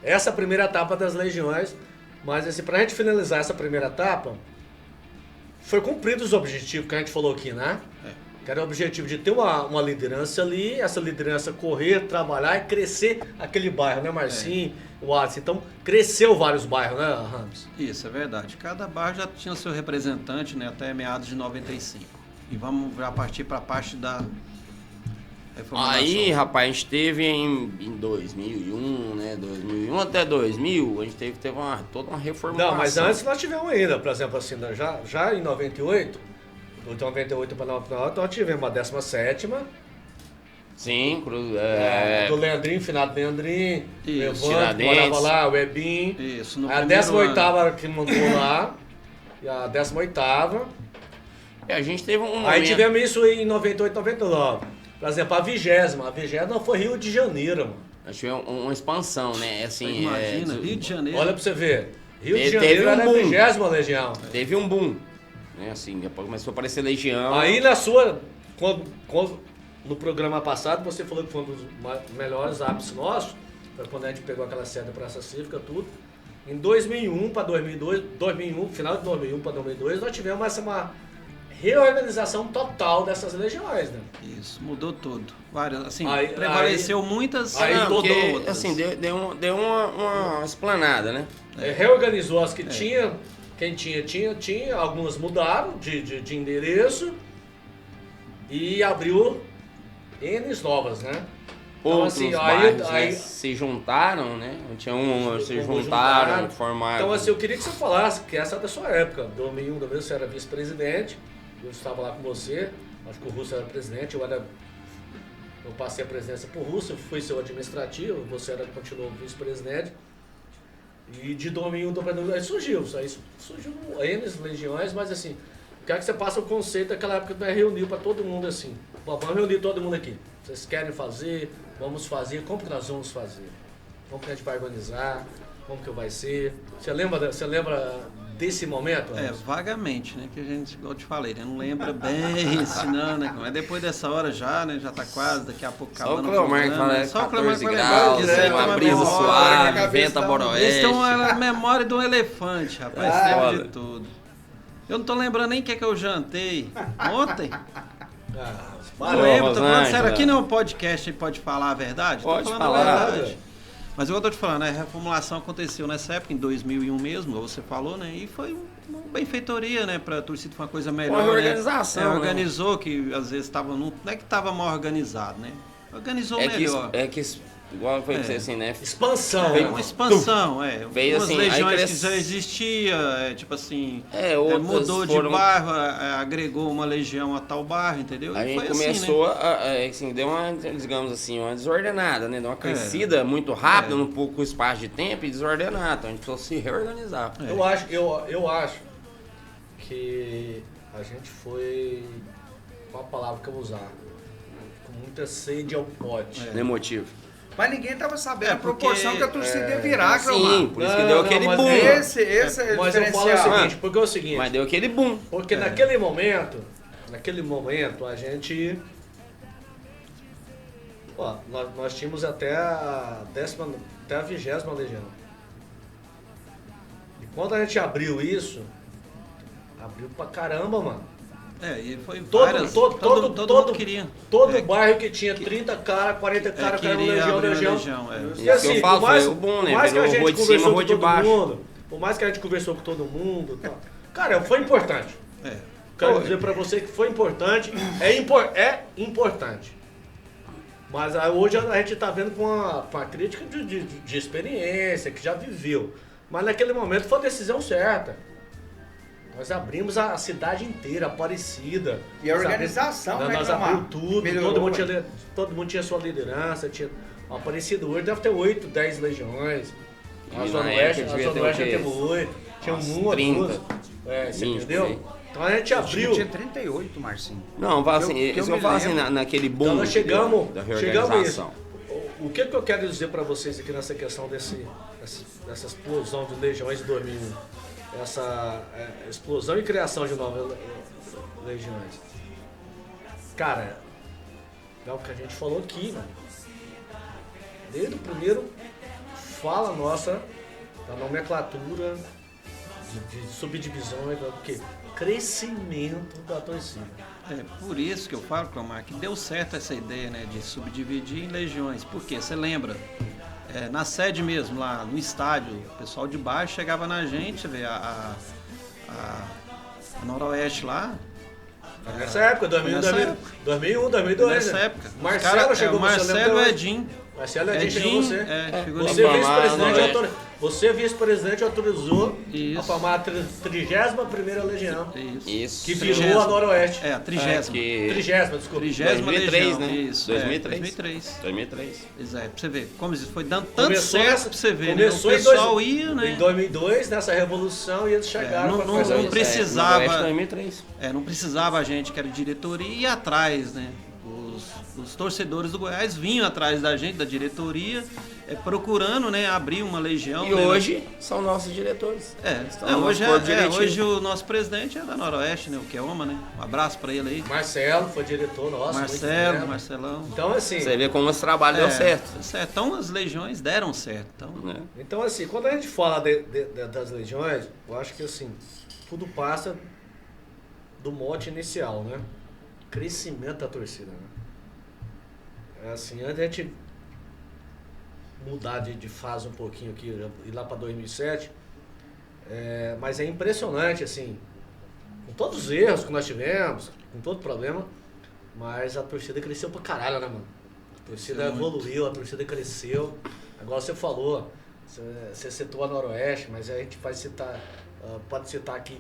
essa primeira etapa das legiões, mas assim, pra gente finalizar essa primeira etapa, foi cumprido os objetivos que a gente falou aqui, né? Que era o objetivo de ter uma liderança ali, essa liderança correr, trabalhar e crescer aquele bairro, né, Marcinho, o Alisson? Então, cresceu vários bairros, né, Ramos? Isso, é verdade. Cada bairro já tinha seu representante, né, até meados de 95. E vamos já partir para a parte da reformulação. Aí, rapaz, a gente teve em 2001, né? 2001 até 2000, a gente teve toda uma reformulação. Não, mas antes nós tivemos ainda, por exemplo, assim, já em 98, de 98 para 99, nós tivemos a 17ª, Sim, do Leandrinho, finado Leandrinho, o Isso, Evandro, que Tiradentes. morava lá, o Ebim. Isso, no A primeiro 18ª que montou lá, e a 18ª. a gente teve um momento... Aí tivemos isso em 98, 99. Por exemplo, a 20ª foi Rio de Janeiro, mano. Acho que é uma expansão, né? Assim, Imagina, Rio de Janeiro. Olha pra você ver. Rio de Janeiro era a 30ª Legião. Teve um boom. Né? Assim, depois começou a aparecer Legião. Aí no programa passado, você falou que foi um dos melhores ápices nossos, foi quando a gente pegou aquela sede da Praça Cívica, tudo. Em 2001 para 2002, final de 2001 para 2002, nós tivemos uma reorganização total dessas legiões, né? Isso, mudou tudo. Várias, assim, Aí- prevaleceu muitas, aí mudou Porque, outras. assim, deu uma explanada, né? Reorganizou as que tinha, quem tinha, algumas mudaram de endereço e abriu N's novas, né? Então, Outros assim, bairros, aí- né, se juntaram, né? Tinha se Juntaram. juntaram, formaram. Então, assim, eu queria que você falasse que essa é da sua época. 2001, você era vice-presidente, eu estava lá com você, acho que o Russo era presidente, eu passei a presidência pro Russo, eu fui seu administrativo, você continuou vice-presidente. E de 2001 para 2002, aí surgiu N legiões, mas assim, quero que você passe o conceito daquela época que nós reuniu para todo mundo assim. Bom, vamos reunir todo mundo aqui. Vocês querem fazer? Vamos fazer. Como que nós vamos fazer? Como que a gente vai organizar? Como que vai ser? Você lembra desse momento? Vagamente, né? Que a gente, igual eu te falei, né? Não lembra bem, ensinando, né? Mas depois dessa hora já, né? Já tá quase, daqui a pouco Só o acabando. Cleomar que programa, fala, né? Só o Cleomar que vai 14 lembrar. graus, Eles têm uma uma brisa memória. suave, venta Eles boroeste. têm a memória de um elefante, rapaz. Ah, Lembra foda. de tudo. Eu não tô lembrando nem o que é que eu jantei ontem. Não lembro, tô falando sério. Aqui não é um podcast, pode falar a verdade? Pode Tô falando falar. a verdade. Mas igual eu tô te falando, a reformulação aconteceu nessa época, em 2001 mesmo, como você falou, né? E foi uma benfeitoria, né? Pra torcida foi uma coisa melhor, Uma reorganização, né? né? Organizou, que às vezes tava... Não é que tava mal organizado, né? Organizou melhor. Igual foi que você assim, né? Expansão. É, uma expansão, Veio Umas assim, aí legiões cresce- que já existia, tipo assim, Outras mudou de foram- bairro, agregou uma legião a tal bairro, entendeu? A E gente foi começou assim, assim, deu uma, digamos assim, uma desordenada, né? Deu uma crescida muito rápida, num pouco espaço de tempo e desordenada. Então a gente precisou se reorganizar. Eu acho que a gente foi, qual a palavra que eu vou usar? Com muita sede ao pote. Né, motivo? Mas ninguém tava sabendo a porque- proporção que a torcida ia virar, Sim, Cleomar. por isso que deu aquele mas boom. Esse é o Mas eu falo o diferencial. seguinte, porque é o seguinte, Mas deu aquele boom. porque naquele momento a gente... Ó, nós tínhamos até a 20ª Legião. E quando a gente abriu isso, abriu pra caramba, mano. E foi Todo mundo queria. Todo bairro que tinha 30 caras, 40 caras, que era queria Legião, abrir uma Legião. legião, E assim, eu falo, por mais, foi o bom, né? por mais que a Virou gente rua de cima, conversou rua com de todo baixo. mundo, por mais que a gente conversou com todo mundo, tal, cara, foi importante. Quero dizer pra você que foi importante, é importante. Mas hoje a gente tá vendo com a crítica de experiência, que já viveu. Mas naquele momento foi a decisão certa. Nós abrimos a cidade inteira, Aparecida. E a organização, né, Nós Cleomar? abrimos tudo, Melhorou, todo mundo tinha sua liderança. Tinha, a Aparecida hoje deve ter 8, 10 legiões. A E Zona na Oeste, época a devia Zona ter Oeste o já quê? teve 8. Tinha Umas uma, 30, duas. Você 20, entendeu? por aí. Então a gente abriu. Tinha 38, Marcinho. Não, fala assim, que eu isso eu me falo assim, lembro. naquele boom Então nós chegamos da a reorganização. isso. O que eu quero dizer para vocês aqui nessa questão dessa explosão de legiões de 2001? Essa explosão e criação de novas legiões. Cara, é o que a gente falou aqui, mano. Desde o primeiro fala nossa da nomenclatura de subdivisões, porque crescimento da torcida. Por isso que eu falo, Cleomar, que deu certo essa ideia, né, de subdividir em legiões. Por quê? Você lembra? Na sede mesmo, lá no estádio, o pessoal de baixo chegava na gente, você vê a Noroeste lá. Nessa época, 2001, 2002. Nessa né? época. Marcelo chegou o Marcelo e Edinho. Marcelo Edinho chegou você. chegou Você ninguém. vice-presidente autorizou Isso. a formar a 31ª Legião, Isso. que virou a Noroeste. A 30ª. Que... 30ª, desculpa. 30ª 2003, legião. né? Isso, 2003. 2003. 2003. Exato, pra você ver como isso foi dando tanto Começou certo nessa- pra você ver, né? O começou em pessoal ia, né? Em 2002, nessa revolução, e eles chegaram pra fazer não isso. precisava- Noroeste 2003. Não precisava a gente que era diretoria ir atrás, né? Os torcedores do Goiás vinham atrás da gente, da diretoria, procurando, né, abrir uma legião. E né, hoje são nossos diretores. Hoje o nosso presidente é da Noroeste, né, o Keoma, né? Um abraço pra ele aí. Marcelo foi diretor nosso. Marcelão. Então, assim... Você vê como esse trabalho deu certo. Então as legiões deram certo. Então, assim, quando a gente fala das legiões, eu acho que, assim, tudo passa do mote inicial, né? Crescimento da torcida, né? É assim, antes a gente mudar de fase um pouquinho aqui, ir lá para 2007, mas é impressionante, assim, com todos os erros que nós tivemos, com todo problema, mas a torcida cresceu pra caralho, né, mano? A torcida evoluiu, a torcida cresceu. Agora você falou, você citou a Noroeste, mas a gente vai citar, pode citar aqui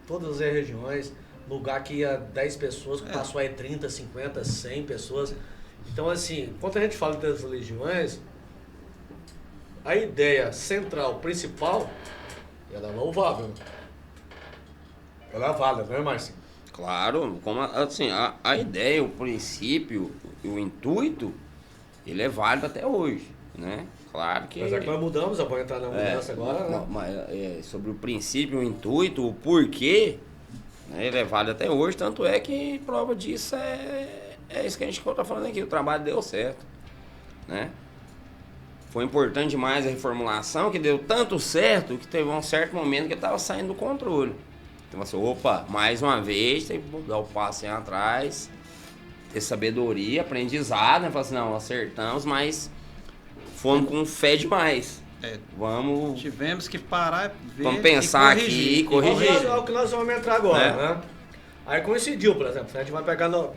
todas as regiões, lugar que ia 10 pessoas, passou aí 30, 50, 100 pessoas. Então, assim, quando a gente fala das legiões, a ideia central, principal, ela é louvável. Ela é válida, né, Marcinho? Claro, como assim, a ideia, o princípio, o intuito, ele é válido até hoje, né? Claro que... Mas é que nós mudamos, vamos entrar na mudança agora, né? Mas, sobre o princípio, o intuito, o porquê, né, ele é válido até hoje, tanto é que prova disso é isso que a gente está falando aqui, o trabalho deu certo, né? Foi importante demais a reformulação, que deu tanto certo, que teve um certo momento que estava saindo do controle. Então, assim, opa, mais uma vez, tem que dar o passo atrás, ter sabedoria, aprendizado, né? Falar assim, não, acertamos, mas fomos com fé demais. Vamos... Tivemos que parar, ver, vamos pensar aqui e corrigir. É o que nós vamos entrar agora, né? Aí coincidiu, por exemplo, a gente vai pegar no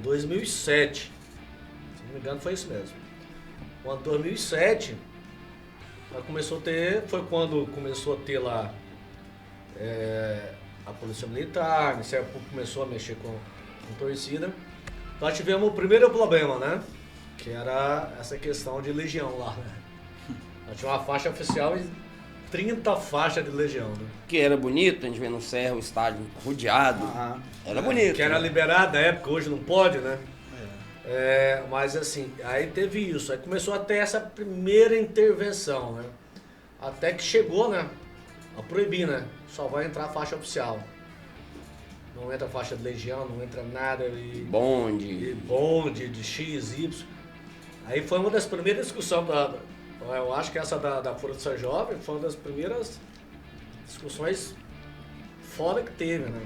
2007, se não me engano foi isso mesmo. Quando 2007, foi quando começou a ter lá a Polícia Militar, o Ministério Público começou a mexer com torcida. Nós tivemos o primeiro problema, né? Que era essa questão de legião lá, né? Nós tínhamos uma faixa oficial e 30 faixas de legião, né? Que era bonito, a gente vê no Serra o estádio rodeado. Era bonito. Que era liberado na época, hoje não pode, né? Mas assim, aí teve isso, aí começou a ter essa primeira intervenção, né? Até que chegou, né? A proibir, né? Só vai entrar a faixa oficial. Não entra faixa de legião, não entra nada bonde de X, Y. Aí foi uma das primeiras discussões eu acho que essa da Força Jovem foi uma das primeiras discussões fora que teve, né?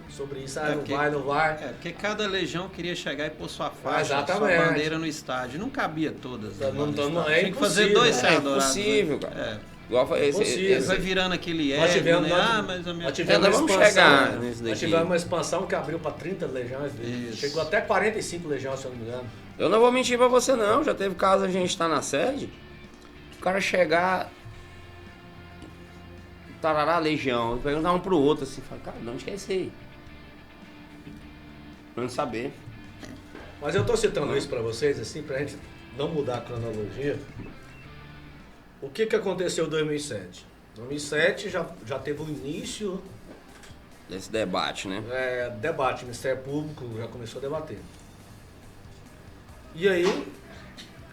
Sobre isso, não vai. Porque cada legião queria chegar e pôr sua faixa, sua bandeira no estádio. Não cabia todas. Tinha que fazer 2 Serra Dourada. É impossível, cara. Igual vai virando aquele ego, né? Nós tivemos uma expansão que abriu para 30 legiões. Chegou até 45 legiões, se eu não me engano. Eu não vou mentir pra você não, já teve caso a gente estar na sede, o cara chegar, tarará, legião, e perguntar um pro outro assim, fala, cara, de onde que é esse aí? Pra não saber. Mas eu tô citando isso pra vocês, assim, pra gente não mudar a cronologia. O que aconteceu em 2007? 2007 já teve o início desse debate, né? Debate, o Ministério Público já começou a debater. E aí,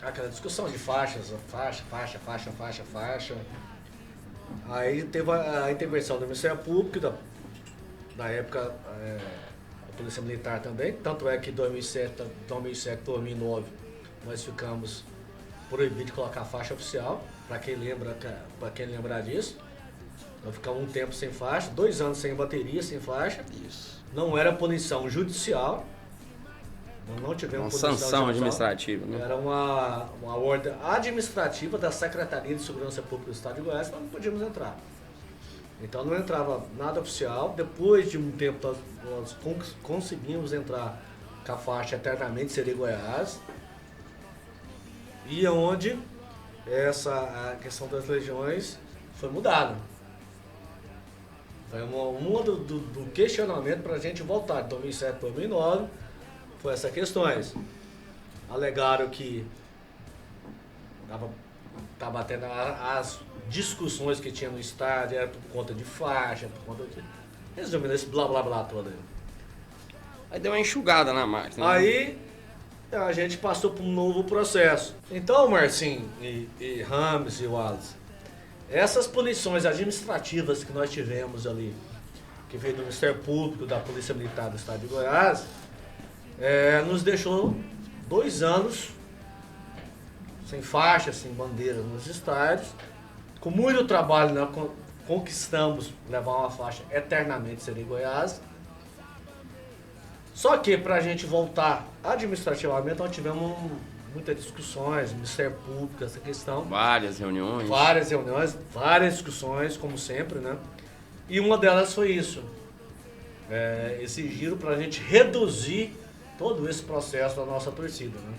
aquela discussão de faixas, faixa. Aí teve a intervenção do Ministério Público, da época a Polícia Militar também, tanto é que em 2007, 2009, nós ficamos proibidos de colocar faixa oficial, para quem lembrar disso. Nós ficamos um tempo sem faixa, 2 anos sem bateria, sem faixa. Isso. Não era punição judicial. Nós não tivemos uma sanção administrativa, né? Era uma ordem administrativa da Secretaria de Segurança Pública do Estado de Goiás, nós não podíamos entrar. Então não entrava nada oficial. Depois de um tempo nós conseguimos entrar com a faixa eternamente seria Goiás. E onde a questão das legiões foi mudada. Foi uma do questionamento para a gente voltar de 2007 para 2009, foi essas questões. Alegaram que estava tendo as discussões que tinha no estádio, era por conta de faixa, por conta de... Resumindo, esse blá blá blá todo aí. Aí deu uma enxugada na máquina. Aí a gente passou por um novo processo. Então, Marcinho e Rames e Wallace, essas punições administrativas que nós tivemos ali, que veio do Ministério Público, da Polícia Militar do Estado de Goiás, nos deixou 2 anos sem faixa, sem bandeira nos estádios. Com muito trabalho, nós conquistamos levar uma faixa eternamente ser em Goiás. Só que para a gente voltar administrativamente, nós tivemos muitas discussões, Ministério Público, essa questão. Várias reuniões, várias discussões, como sempre, né? E uma delas foi isso. Exigiram para a gente reduzir todo esse processo da nossa torcida, né?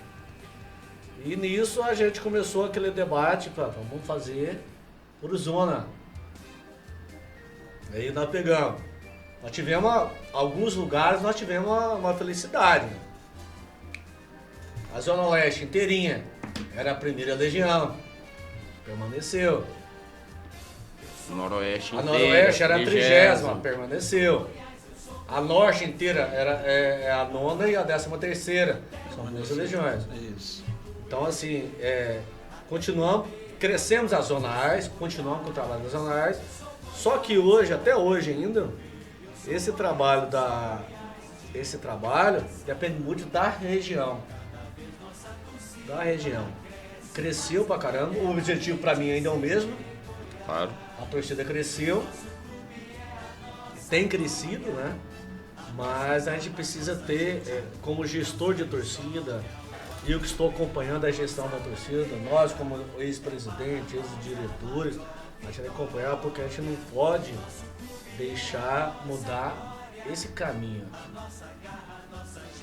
E nisso a gente começou aquele debate, vamos fazer por zona. Aí nós pegamos. Nós tivemos, alguns lugares, nós tivemos uma felicidade. A Zona Oeste inteirinha era a 1ª Legião, permaneceu. Noroeste A inteira, Noroeste era a 30ª, permaneceu. A Norte inteira era a 9ª e a 13ª, são 2 legiões. Isso. Então assim, continuamos, crescemos as zonais, continuamos com o trabalho das zonais, só que hoje, até hoje ainda, esse trabalho depende muito da região. Cresceu pra caramba, o objetivo pra mim ainda é o mesmo. Claro. A torcida cresceu, tem crescido, né? Mas a gente precisa ter, como gestor de torcida, eu que estou acompanhando a gestão da torcida, nós como ex-presidente, ex-diretores, a gente tem que acompanhar porque a gente não pode deixar mudar esse caminho.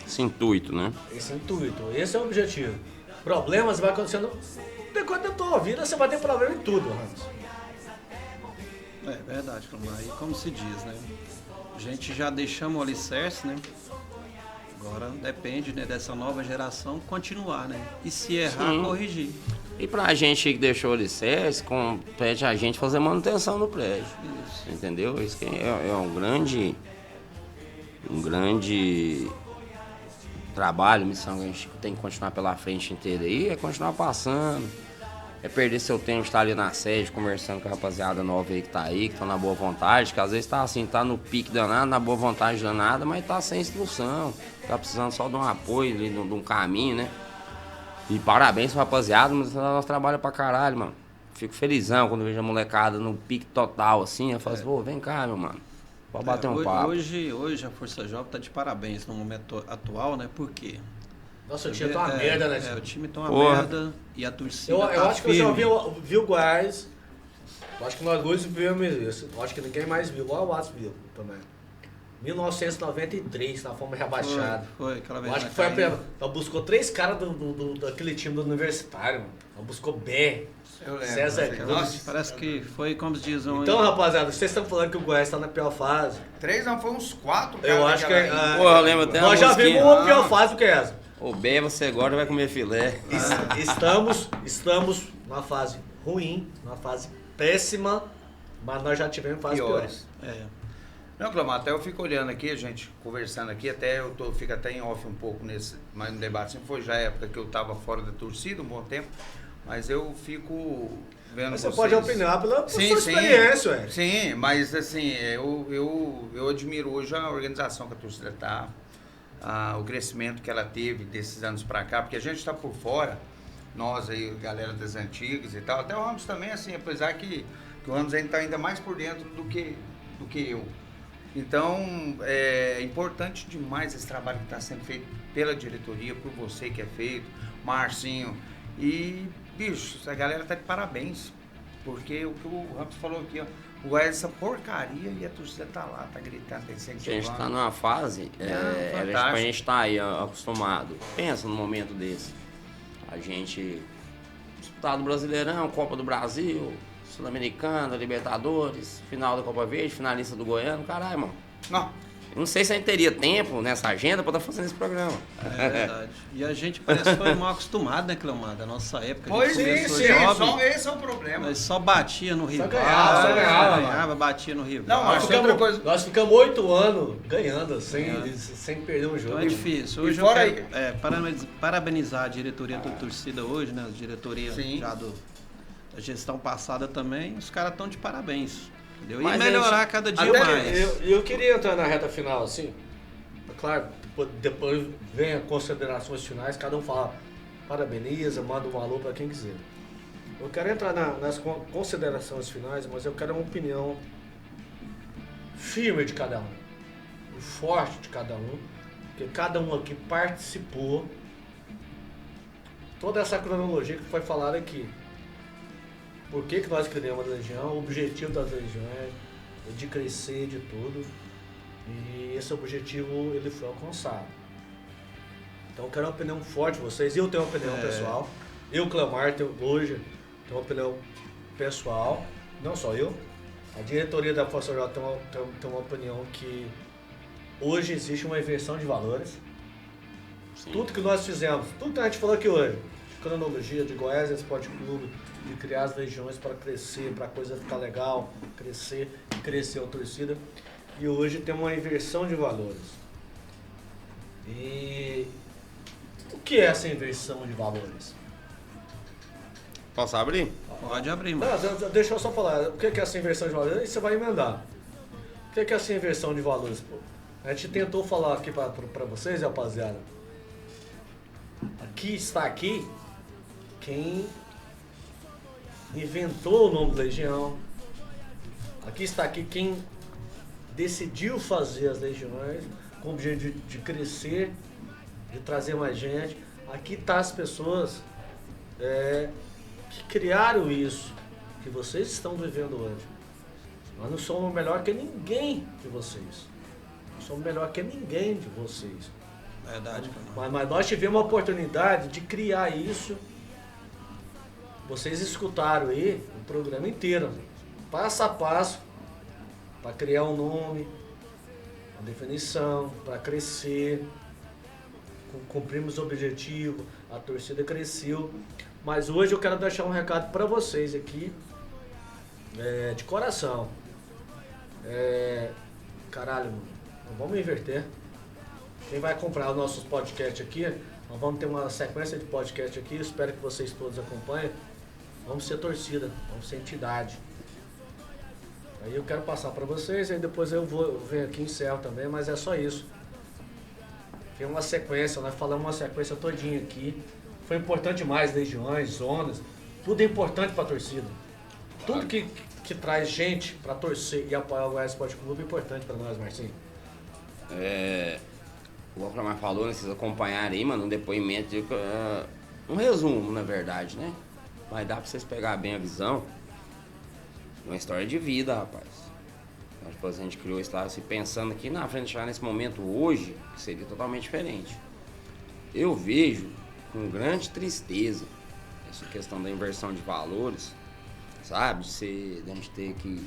Esse intuito, né? Esse intuito, esse é o objetivo. Problemas vai acontecendo, depois da tua vida você vai ter problema em tudo, Ramos. É verdade, Clomar. E como se diz, né? A gente já deixamos o alicerce, né? Agora depende, né, dessa nova geração continuar, né? E se errar, Sim. corrigir. E pra gente que deixou o alicerce, compete a gente fazer manutenção no prédio. Isso. Entendeu? Isso que é um grande trabalho, missão que a gente tem que continuar pela frente inteira aí, é continuar passando, é perder seu tempo de estar ali na sede, conversando com a rapaziada nova aí que tá aí, que tá na boa vontade, que às vezes tá assim, tá no pique danado, na boa vontade danada, mas tá sem instrução, tá precisando só de um apoio ali, de um caminho, né? E parabéns pro rapaziada, mas nós trabalhamos pra caralho, mano. Fico felizão quando vejo a molecada no pique total, assim, eu falo assim, pô, vem cá, meu mano. Pode bater um papo. Hoje a Força Jovem tá de parabéns no momento atual, né? Por quê? Nossa, o time tá uma merda, né? O time tá uma Porra. merda e a torcida Eu tá acho que eu já firme. vi o Goiás. Eu acho que nós dois vimos isso. Eu acho que ninguém mais viu. Igual o Watts viu também. 1993, nós fomos rebaixados. Foi aquela vez. Eu acho na que foi a caída. primeira. Nós buscou 3 caras daquele time do universitário, mano. Nós buscou Bé, Eu lembro. César Nossa, Cruz. parece que foi como se diz um. Então, rapaziada, vocês estão falando que o Goiás tá na pior fase. 3 não, foi uns 4. Eu acho que Porra, eu lembro até nós uma já vimos musiquinha. uma pior fase do que essa. Ô, bem, você agora vai comer filé. Estamos numa fase ruim, numa fase péssima, mas nós já tivemos fases piores. piores. É. Não, Clomar, até eu fico olhando aqui, a gente conversando aqui, até fico até em off um pouco mas no debate, sempre foi já a época que eu estava fora da torcida, um bom tempo, mas eu fico vendo Mas você vocês. pode opinar pela Sim, sua sim. experiência, ué. Sim, mas assim, eu admiro hoje a organização que a torcida está, o crescimento que ela teve desses anos para cá, porque a gente está por fora, nós aí, galera das antigas e tal, até o Ramos também, assim, apesar que o Ramos ainda está ainda mais por dentro do que eu. Então, é importante demais esse trabalho que está sendo feito pela diretoria, por você que é feito, Marcinho. E, bicho, a galera tá de parabéns. Porque o que o Ramos falou aqui, ó, o Goiás é essa porcaria e a torcida tá lá, tá gritando, tá A incentivando. gente tá numa fase, fantástico. a gente tá aí ó, acostumado. Pensa num momento desse. A gente disputado Brasileirão, Copa do Brasil, Sul-Americana, Libertadores, final da Copa Verde, finalista do Goiano, caralho, mano. Não, Eu não sei se a gente teria tempo nessa agenda pra estar fazendo esse programa. É verdade. E a gente parece que foi mal acostumado, né, Cleomar? Da nossa época. Pois sim, esse é o problema. Nós só batia no rival. Só ganhava. Batia no rival. Não, mas outra coisa. Nós ficamos 8 anos ganhando, sem perder um jogo. Então é difícil. Hoje eu quero parabenizar a diretoria do torcida hoje, né? A diretoria já da gestão passada também. Os caras estão de parabéns. Entendeu? E melhorar cada dia mais. Eu queria entrar na reta final, assim. Claro, depois vem as considerações finais, cada um fala parabeniza, manda um alô para quem quiser. Eu quero entrar nas considerações finais, mas eu quero uma opinião firme de cada um, forte de cada um, porque cada um aqui participou. Toda essa cronologia que foi falada aqui. Por que nós criamos a Legião, o objetivo das Legiões, de crescer, de tudo. E esse objetivo ele foi alcançado. Então eu quero uma opinião forte de vocês. Eu tenho uma opinião pessoal. Eu, Cleomar, hoje tenho uma opinião pessoal. Não só eu. A diretoria da Força J tem uma opinião que hoje existe uma inversão de valores. Sim. Tudo que nós fizemos, tudo que a gente falou aqui hoje, de cronologia, de Goiás Esporte Clube, de criar as legiões para crescer, para a coisa ficar legal, crescer a torcida. E hoje tem uma inversão de valores. E o que é essa inversão de valores? Posso abrir? Pode abrir, mano. Não, deixa eu só falar. O que é essa inversão de valores? Aí você vai emendar. O que é essa inversão de valores? A gente tentou falar aqui para vocês, rapaziada. Está aqui quem inventou o nome de Legião. Aqui está aqui quem decidiu fazer as legiões com o objetivo de crescer, de trazer mais gente. Aqui está as pessoas que criaram isso, que vocês estão vivendo hoje. Nós não somos melhor que ninguém de vocês. Não somos melhor que ninguém de vocês. Verdade. Mas nós tivemos a oportunidade de criar isso. Vocês escutaram aí o programa inteiro, passo a passo, para criar um nome, uma definição, para crescer. Cumprimos o objetivo, a torcida cresceu. Mas hoje eu quero deixar um recado para vocês aqui, de coração. Caralho, mano, não vamos inverter. Quem vai comprar os nossos podcasts aqui, nós vamos ter uma sequência de podcast aqui, espero que vocês todos acompanhem. Vamos ser torcida, vamos ser entidade. Aí eu quero passar para vocês, aí depois eu venho aqui e encerro também, mas é só isso. Tem uma sequência, nós falamos uma sequência todinha aqui. Foi importante demais, legiões, zonas, tudo é importante para a torcida. Tudo que traz gente para torcer e apoiar o Goiás Esporte Clube é importante para nós, Marcinho. O Cleomar falou, né, vocês acompanharem aí, mano, um depoimento, um resumo, na verdade, né? Mas dá pra vocês pegar bem a visão. Uma história de vida, rapaz. Depois a gente criou isso lá, assim, pensando aqui na frente, já nesse momento hoje, que seria totalmente diferente. Eu vejo com grande tristeza essa questão da inversão de valores, sabe? De a gente ter que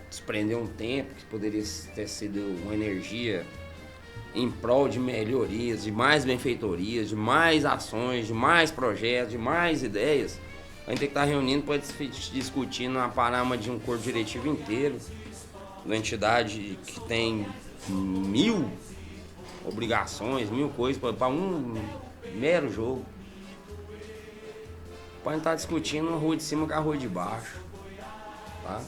desprender um tempo que poderia ter sido uma energia em prol de melhorias, de mais benfeitorias, de mais ações, de mais projetos, de mais ideias. A gente tem que estar reunindo para discutir na parama de um corpo diretivo inteiro, uma entidade que tem 1000 obrigações, 1000 coisas para um mero jogo. Pode estar discutindo a rua de cima com a rua de baixo, tá?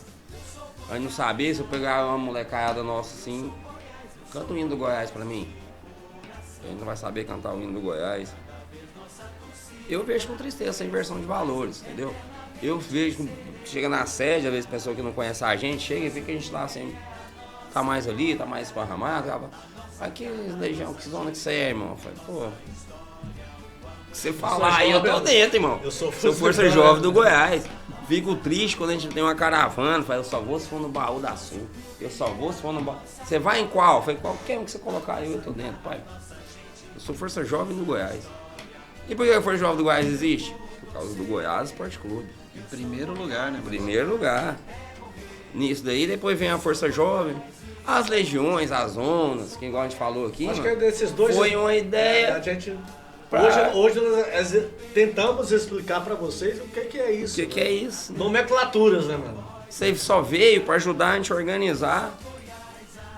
A gente não saber, se eu pegar uma molecada nossa assim, canta o hino do Goiás pra mim. A gente não vai saber cantar o hino do Goiás. Eu vejo com tristeza essa inversão de valores, entendeu? Eu vejo, chega na sede, às vezes pessoa que não conhece a gente, chega e vê que a gente lá assim, tá mais ali, tá mais esparramado. Aqui, Legião, que zona que você é, irmão? Eu falei, pô, você falar aí, eu tô dentro, irmão. Eu sou Força Jovem do Goiás. Fico triste quando a gente tem uma caravana, fala, eu só vou se for no Baú da Sul. Eu só vou se for no Baú. Você vai em qual? Eu falei, qualquer um que você colocar aí, eu tô dentro, pai. Eu sou Força Jovem do Goiás. E por que a Força Jovem do Goiás existe? Por causa do Goiás Esporte Clube. Em primeiro lugar, né? Em primeiro lugar. Nisso daí, depois vem a Força Jovem. As legiões, as zonas, que igual a gente falou aqui, Acho mano, que é desses dois. foi uma ideia. A gente. Pra- Hoje nós tentamos explicar pra vocês o que é O isso. que é isso? Nomenclaturas, né, mano? Você só veio para ajudar a gente a organizar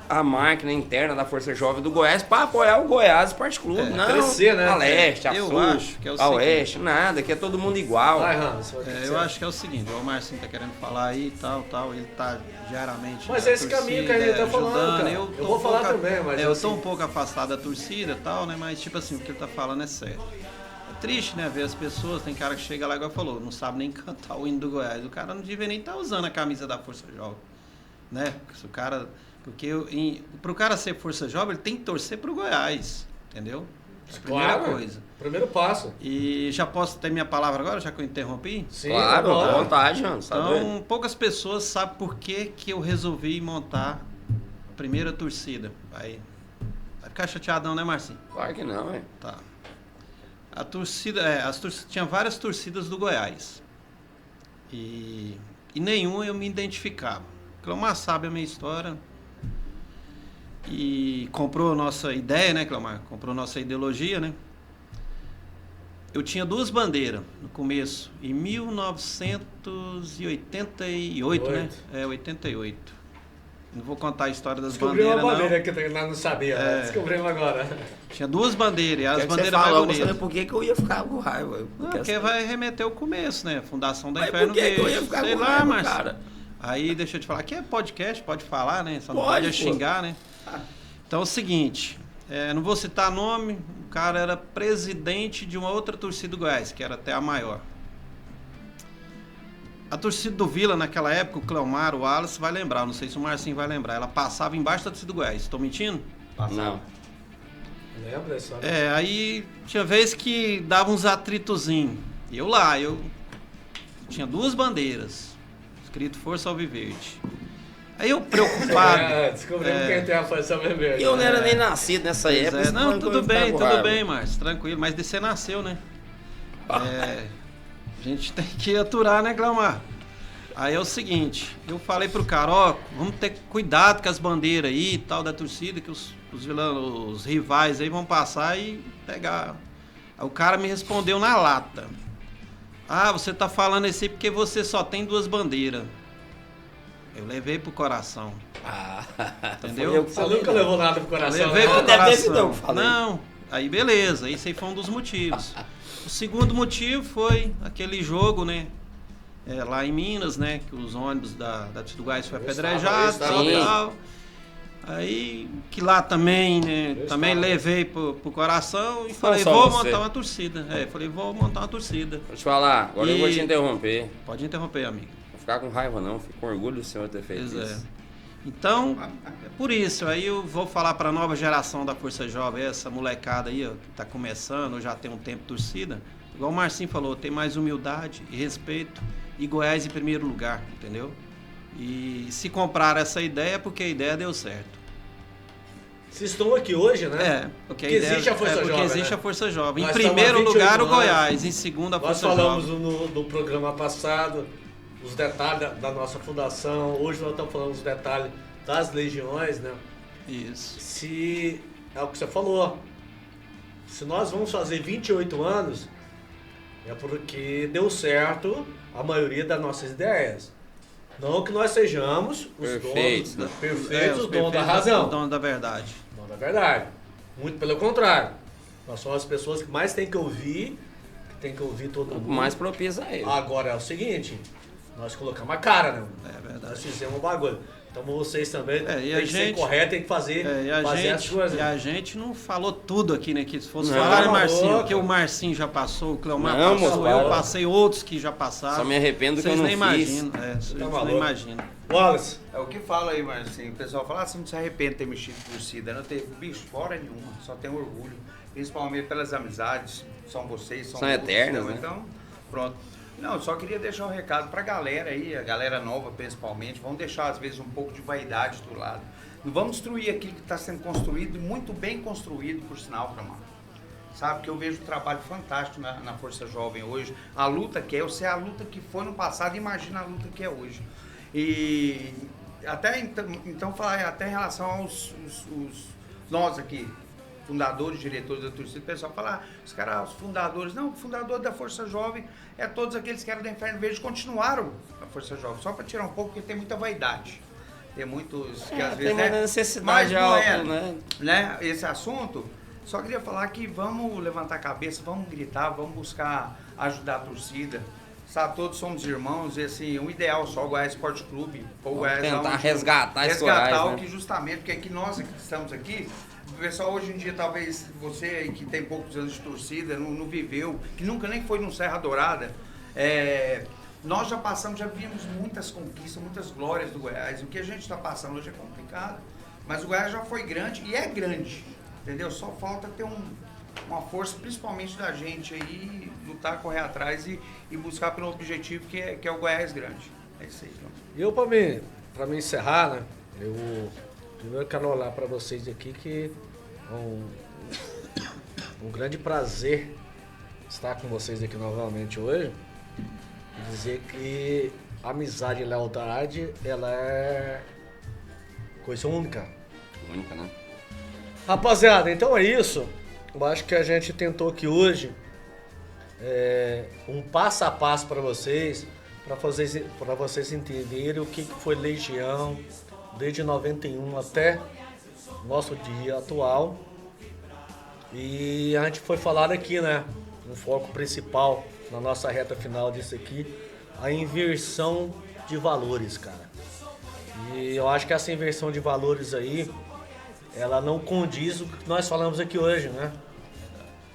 a máquina interna da Força Jovem do Goiás para apoiar o Goiás Esporte Clube. Não crescer, né? a leste, a Eu sul, acho que é o a seguinte. oeste, nada, que é todo mundo igual. Vai, Ramos. Eu acho que é o seguinte, o Marcinho tá querendo falar aí e tal, ele tá diariamente. Mas na é esse caminho que a gente tá falando, cara. Eu tô vou um falar pouco também, mas eu assim- tô um pouco afastado da torcida e tal, né? Mas tipo assim, o que ele tá falando é sério. É triste, né? Ver as pessoas, tem cara que chega lá, igual falou, não sabe nem cantar o hino do Goiás. O cara não devia nem estar usando a camisa da Força Jovem, né? Se o cara, pro cara ser Força Jovem, ele tem que torcer pro Goiás, entendeu? É a primeira Claro, coisa. Primeiro passo. E já posso ter minha palavra agora, já que eu interrompi? Sim, Claro, tá bom. à vontade, mano. Tá doido? Então, poucas pessoas sabem por que eu resolvi montar a primeira torcida. Vai ficar chateadão, né, Marcinho? Claro que não, é. Tá. A torcida, tinha várias torcidas do Goiás. E nenhuma eu me identificava. Cleomar sabe a minha história. E comprou nossa ideia, né, Cleomar? Comprou nossa ideologia, né? Eu tinha duas bandeiras no começo, em 1988, né? 88. Não vou contar a história das Descobriu uma bandeiras, bandeira que nós não sabíamos. É. Descobrimos agora. não. Tinha duas bandeiras, e as Quer que você bandeiras mais falou, você bonitas. sabe por que que eu ia ficar com raiva? Não, porque vai remeter ao começo, né? Fundação da Mas Inferno por que que eu ia Verde. ficar Sei com lá, raiva, Márcio. cara? Aí deixa eu te falar, aqui é podcast, pode falar, né? Só não Pode, pode pô. xingar, né? Então é o seguinte, não vou citar nome, o cara era presidente de uma outra torcida do Goiás, que era até a maior. A torcida do Vila naquela época, o Cleomar, o Wallace vai lembrar, não sei se o Marcinho vai lembrar, ela passava embaixo da torcida do Goiás, estou mentindo? Não. Lembra só? Aí tinha vez que dava uns atritozinhos. E eu tinha duas bandeiras, escrito Força Alviverde. Aí eu preocupado. Descobrimos quem tem a força vermelha. Eu não era nem nascido nessa época. você Não, falou que eu tudo ia ficar bem, com tudo raiva. bem, Márcio, tranquilo. Mas você nasceu, né? A gente tem que aturar, né, Cleomar? Aí é o seguinte, eu falei pro cara, ó, vamos ter cuidado com as bandeiras aí e tal da torcida, que os rivais aí vão passar e pegar. Aí o cara me respondeu na lata. Ah, você tá falando isso aí porque você só tem duas bandeiras. Eu levei pro coração. Entendeu? Foi eu que Você falei, nunca não. levou nada pro coração. Levei né? pro Deve ter sido eu coração. que falei. Não, aí beleza, esse aí foi um dos motivos. O segundo motivo foi aquele jogo, né? Lá em Minas, né? Que os ônibus da torcida do Goiás foi apedrejados estava, e sim. tal. Aí, que lá também, né? Eu Também estava. levei pro coração e Não falei, só vou você. montar uma torcida. Falei, vou montar uma torcida. Vou te falar, agora eu vou E- te interromper. Pode interromper, amigo. Não vou ficar com raiva não, fico com orgulho do senhor ter feito Pois é. isso. Então, é por isso, aí eu vou falar para a nova geração da Força Jovem, essa molecada aí, ó, que tá começando, já tem um tempo de torcida. Igual o Marcinho falou, tem mais humildade e respeito e Goiás em primeiro lugar, entendeu? E se comprar essa ideia é porque a ideia deu certo. Vocês estão aqui hoje, né? Porque Porque existe a Força porque Jovem, existe né? a Força Jovem. Em Nós estamos há primeiro 28 lugar o anos. Goiás, em segundo a Nós Força falamos Jovem. no programa passado os detalhes da nossa fundação. Hoje nós estamos falando os detalhes das legiões, né? Isso. Se é o que você falou. Se nós vamos fazer 28 anos, é porque deu certo a maioria das nossas ideias. Não que nós sejamos os Perfeitos, donos, né? perfeitos, Os os donos da perfeitos, razão. os donos da verdade. Não da verdade. Muito pelo contrário. Nós somos as pessoas que mais tem que ouvir, que tem que ouvir todo mundo. Mais propício a ele. Agora é o seguinte, nós colocamos a cara, né? É verdade. Nós fizemos um bagulho. Então vocês também E tem a que ser gente- correto, tem que fazer, E fazer as coisas. a gente não falou tudo aqui, né? Que se fosse Não, falar, né, falou, Marcinho? cara. Porque o Marcinho já passou, o Cleomar Não, passou, moço, eu fala. passei, outros que já passaram. Só me arrependo que eu Vocês não nem fiz. imaginam. Vocês não maluco. imaginam. Wallace, É o que fala aí, Marcinho. O pessoal fala assim, não se arrepende de ter mexido com torcida. Não teve bicho, fora nenhuma. Só tem orgulho. Principalmente pelas amizades. São vocês, São todos, eternas, né? Então, pronto. Não, eu só queria deixar um recado pra galera aí, a galera nova principalmente. Vamos deixar, às vezes, um pouco de vaidade do lado. Não vamos destruir aquilo que está sendo construído, muito bem construído, por sinal, Cleomar. Sabe que eu vejo um trabalho fantástico na Força Jovem hoje. A luta que é, eu sei a luta que foi no passado, imagina a luta que é hoje. E até então falar até em relação aos nós aqui, fundadores, diretores da torcida, o pessoal fala, os caras, os fundadores, não, o fundador da Força Jovem é todos aqueles que eram do Inferno Verde continuaram na Força Jovem, só para tirar um pouco, porque tem muita vaidade. Tem muitos que às vezes. Tem uma necessidade de algo, né? Esse assunto, só queria falar que vamos levantar a cabeça, vamos gritar, vamos buscar ajudar a torcida. Sabe, todos somos irmãos e assim, o ideal só o Goiás Esporte Clube. O Goiás tentar resgatar esse Goiás, o que justamente, porque aqui nós que estamos aqui, o pessoal hoje em dia, talvez você aí que tem poucos anos de torcida, não viveu, que nunca nem foi no Serra Dourada, nós já passamos, já vimos muitas conquistas, muitas glórias do Goiás. O que a gente está passando hoje é complicado, mas o Goiás já foi grande e é grande, entendeu? Só falta ter uma força, principalmente da gente aí, lutar, correr atrás e buscar pelo objetivo que é o Goiás grande. É isso aí, João. E eu, para me encerrar, né, eu primeiro quero olhar para vocês aqui que é um grande prazer estar com vocês aqui novamente hoje e dizer que a amizade e lealdade, ela é coisa única. Única, né? Rapaziada, então é isso. Eu acho que a gente tentou aqui hoje um passo a passo para vocês entenderem o que foi Legião desde 91 até o nosso dia atual. E a gente foi falar aqui, né, um foco principal na nossa reta final disso aqui, a inversão de valores, cara. E eu acho que essa inversão de valores aí, ela não condiz com o que nós falamos aqui hoje, né?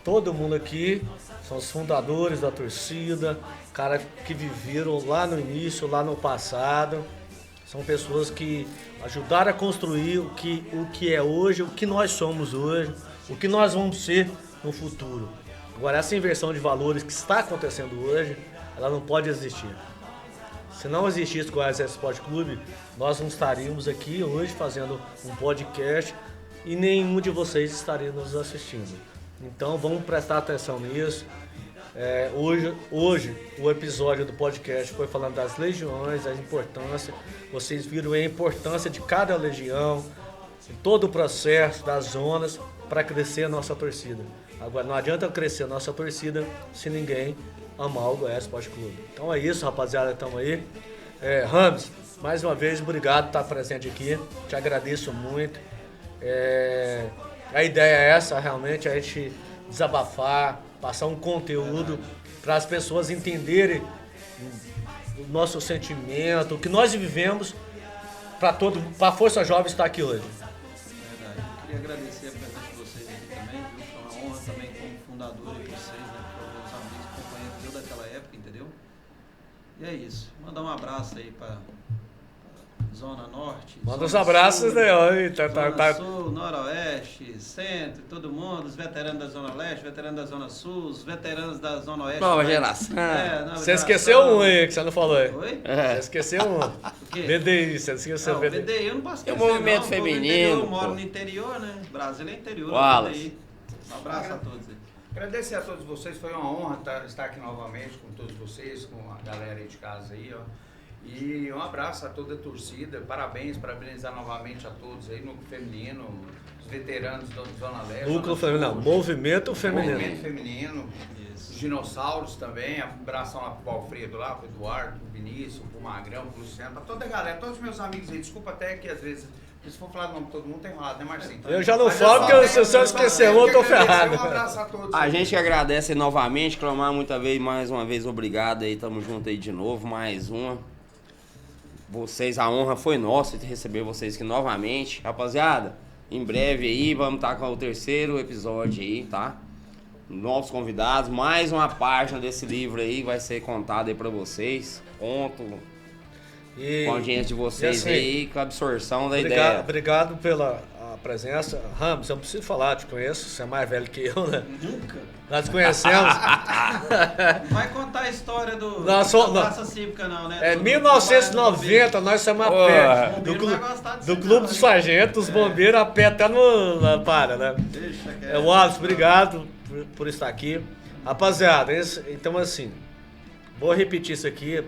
Todo mundo aqui são os fundadores da torcida, caras que viveram lá no início, lá no passado. São pessoas que ajudaram a construir o que é hoje, o que nós somos hoje, o que nós vamos ser no futuro. Agora, essa inversão de valores que está acontecendo hoje, ela não pode existir. Se não existisse o Goiás Esporte Clube, nós não estaríamos aqui hoje fazendo um podcast e nenhum de vocês estaria nos assistindo. Então vamos prestar atenção nisso. Hoje o episódio do podcast foi falando das legiões, a importância. Vocês viram a importância de cada legião, de todo o processo das zonas para crescer a nossa torcida. Agora não adianta crescer a nossa torcida se ninguém amar o Goiás Esporte Clube. Então é isso, rapaziada, estamos aí. Rams, mais uma vez, obrigado por estar presente aqui. Te agradeço muito. A ideia é essa, realmente, a gente desabafar, passar um conteúdo para as pessoas entenderem o nosso sentimento, o que nós vivemos, para a Força Jovem estar aqui hoje. Verdade. Eu queria agradecer a presença de vocês aqui também, viu? Foi uma honra também como fundador de vocês, né? Foram meus amigos, companheiros desde aquela época, entendeu? E é isso. Mandar um abraço aí para Zona Norte. Manda os abraços, né? Zona Sul, Noroeste, Centro, todo mundo, os veteranos da Zona Leste, veteranos da Zona Sul, os veteranos da Zona Oeste. Nova geração. Nova você esqueceu um aí que você não falou aí. Oi? Você esqueceu um. O quê? VDI, você esqueceu Não, VDI. VDI eu não posso esquecer. Tem o movimento não. feminino, Eu moro pô. no interior, né? Brasil é interior. Wallace. VDI. Um abraço a todos aí. Agradecer a todos vocês, foi uma honra estar aqui novamente com todos vocês, com a galera aí de casa aí, ó. E um abraço a toda a torcida, parabenizar novamente a todos aí, Núcleo Feminino, os veteranos da Zona Leste. Núcleo Feminino, não, Movimento Feminino. Movimento Feminino, os dinossauros também, abração lá pro Alfredo lá, pro Eduardo, pro Vinícius, pro Magrão, pro Luciano, pra toda a galera, todos os meus amigos aí, desculpa até que às vezes, se for falar o nome de todo mundo, tem errado, né, Marcinho? Eu já não falo porque se eu esquecer, eu tô ferrado. Um abraço a todos. A gente que agradece novamente, Clomar, mais uma vez, obrigado aí, tamo junto aí de novo, mais uma. Vocês, a honra foi nossa de receber vocês aqui novamente. Rapaziada, em breve aí, vamos estar com o terceiro episódio aí, tá? Novos convidados, mais uma página desse livro aí vai ser contada aí pra vocês. Conto com a audiência de vocês assim, aí, com a absorção da ideia. Obrigado pela presença. Ramos, eu não preciso falar, te conheço, você é mais velho que eu, né? Nunca. Nós conhecemos. Não vai contar a história da Praça Cívica, não, né? 1990, nós somos a pé. Do Clube dos Sargentos, os bombeiros a pé até na para, né? Deixa que Wallace, obrigado por estar aqui. Rapaziada, então assim, vou repetir isso aqui,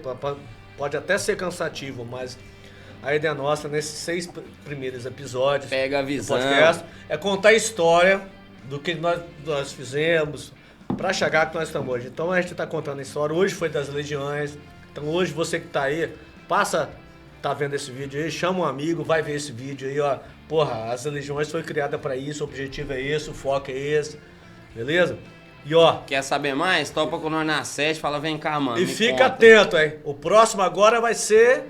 pode até ser cansativo, mas a ideia nossa nesses 6 primeiros episódios Pega a do visão. podcast é contar a história do que nós fizemos pra chegar que nós estamos hoje. Então a gente tá contando a história. Hoje foi das Legiões. Então hoje você que tá aí, tá vendo esse vídeo aí, chama um amigo, vai ver esse vídeo aí, ó. Porra, as Legiões foi criada pra isso, o objetivo é esse, o foco é esse. Beleza? E ó, Quer saber mais? Topa com nós na 7, fala, vem cá, mano. e me fica conta. atento, hein? O próximo agora vai ser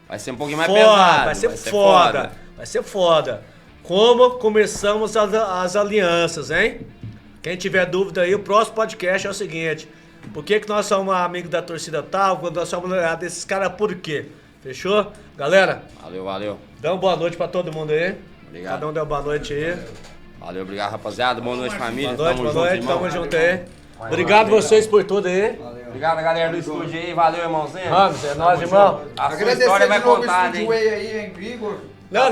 Vai ser um pouquinho mais foda, pesado. vai ser foda. Vai ser foda. Como começamos as alianças, hein? Quem tiver dúvida aí, o próximo podcast é o seguinte. Por que nós somos amigos da torcida tal? Quando nós somos desses caras, por quê? Fechou? Galera, Valeu. dá uma boa noite pra todo mundo aí. Obrigado. Cada um dê uma boa noite aí. Valeu, obrigado, rapaziada. Boa noite, família. Boa noite, Tamo boa noite. junto, irmão. Tamo junto aí. Obrigado vocês por tudo aí. Obrigado, galera do estúdio aí. Valeu, irmãozinho. Ramos, é nóis, irmão. A sua Agradecer história de vai novo contar, esse hein? Way aí, hein, Igor? Não,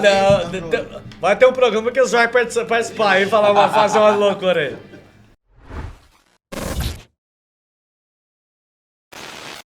vai ter um programa que você vai participar aí e fazer uma loucura aí.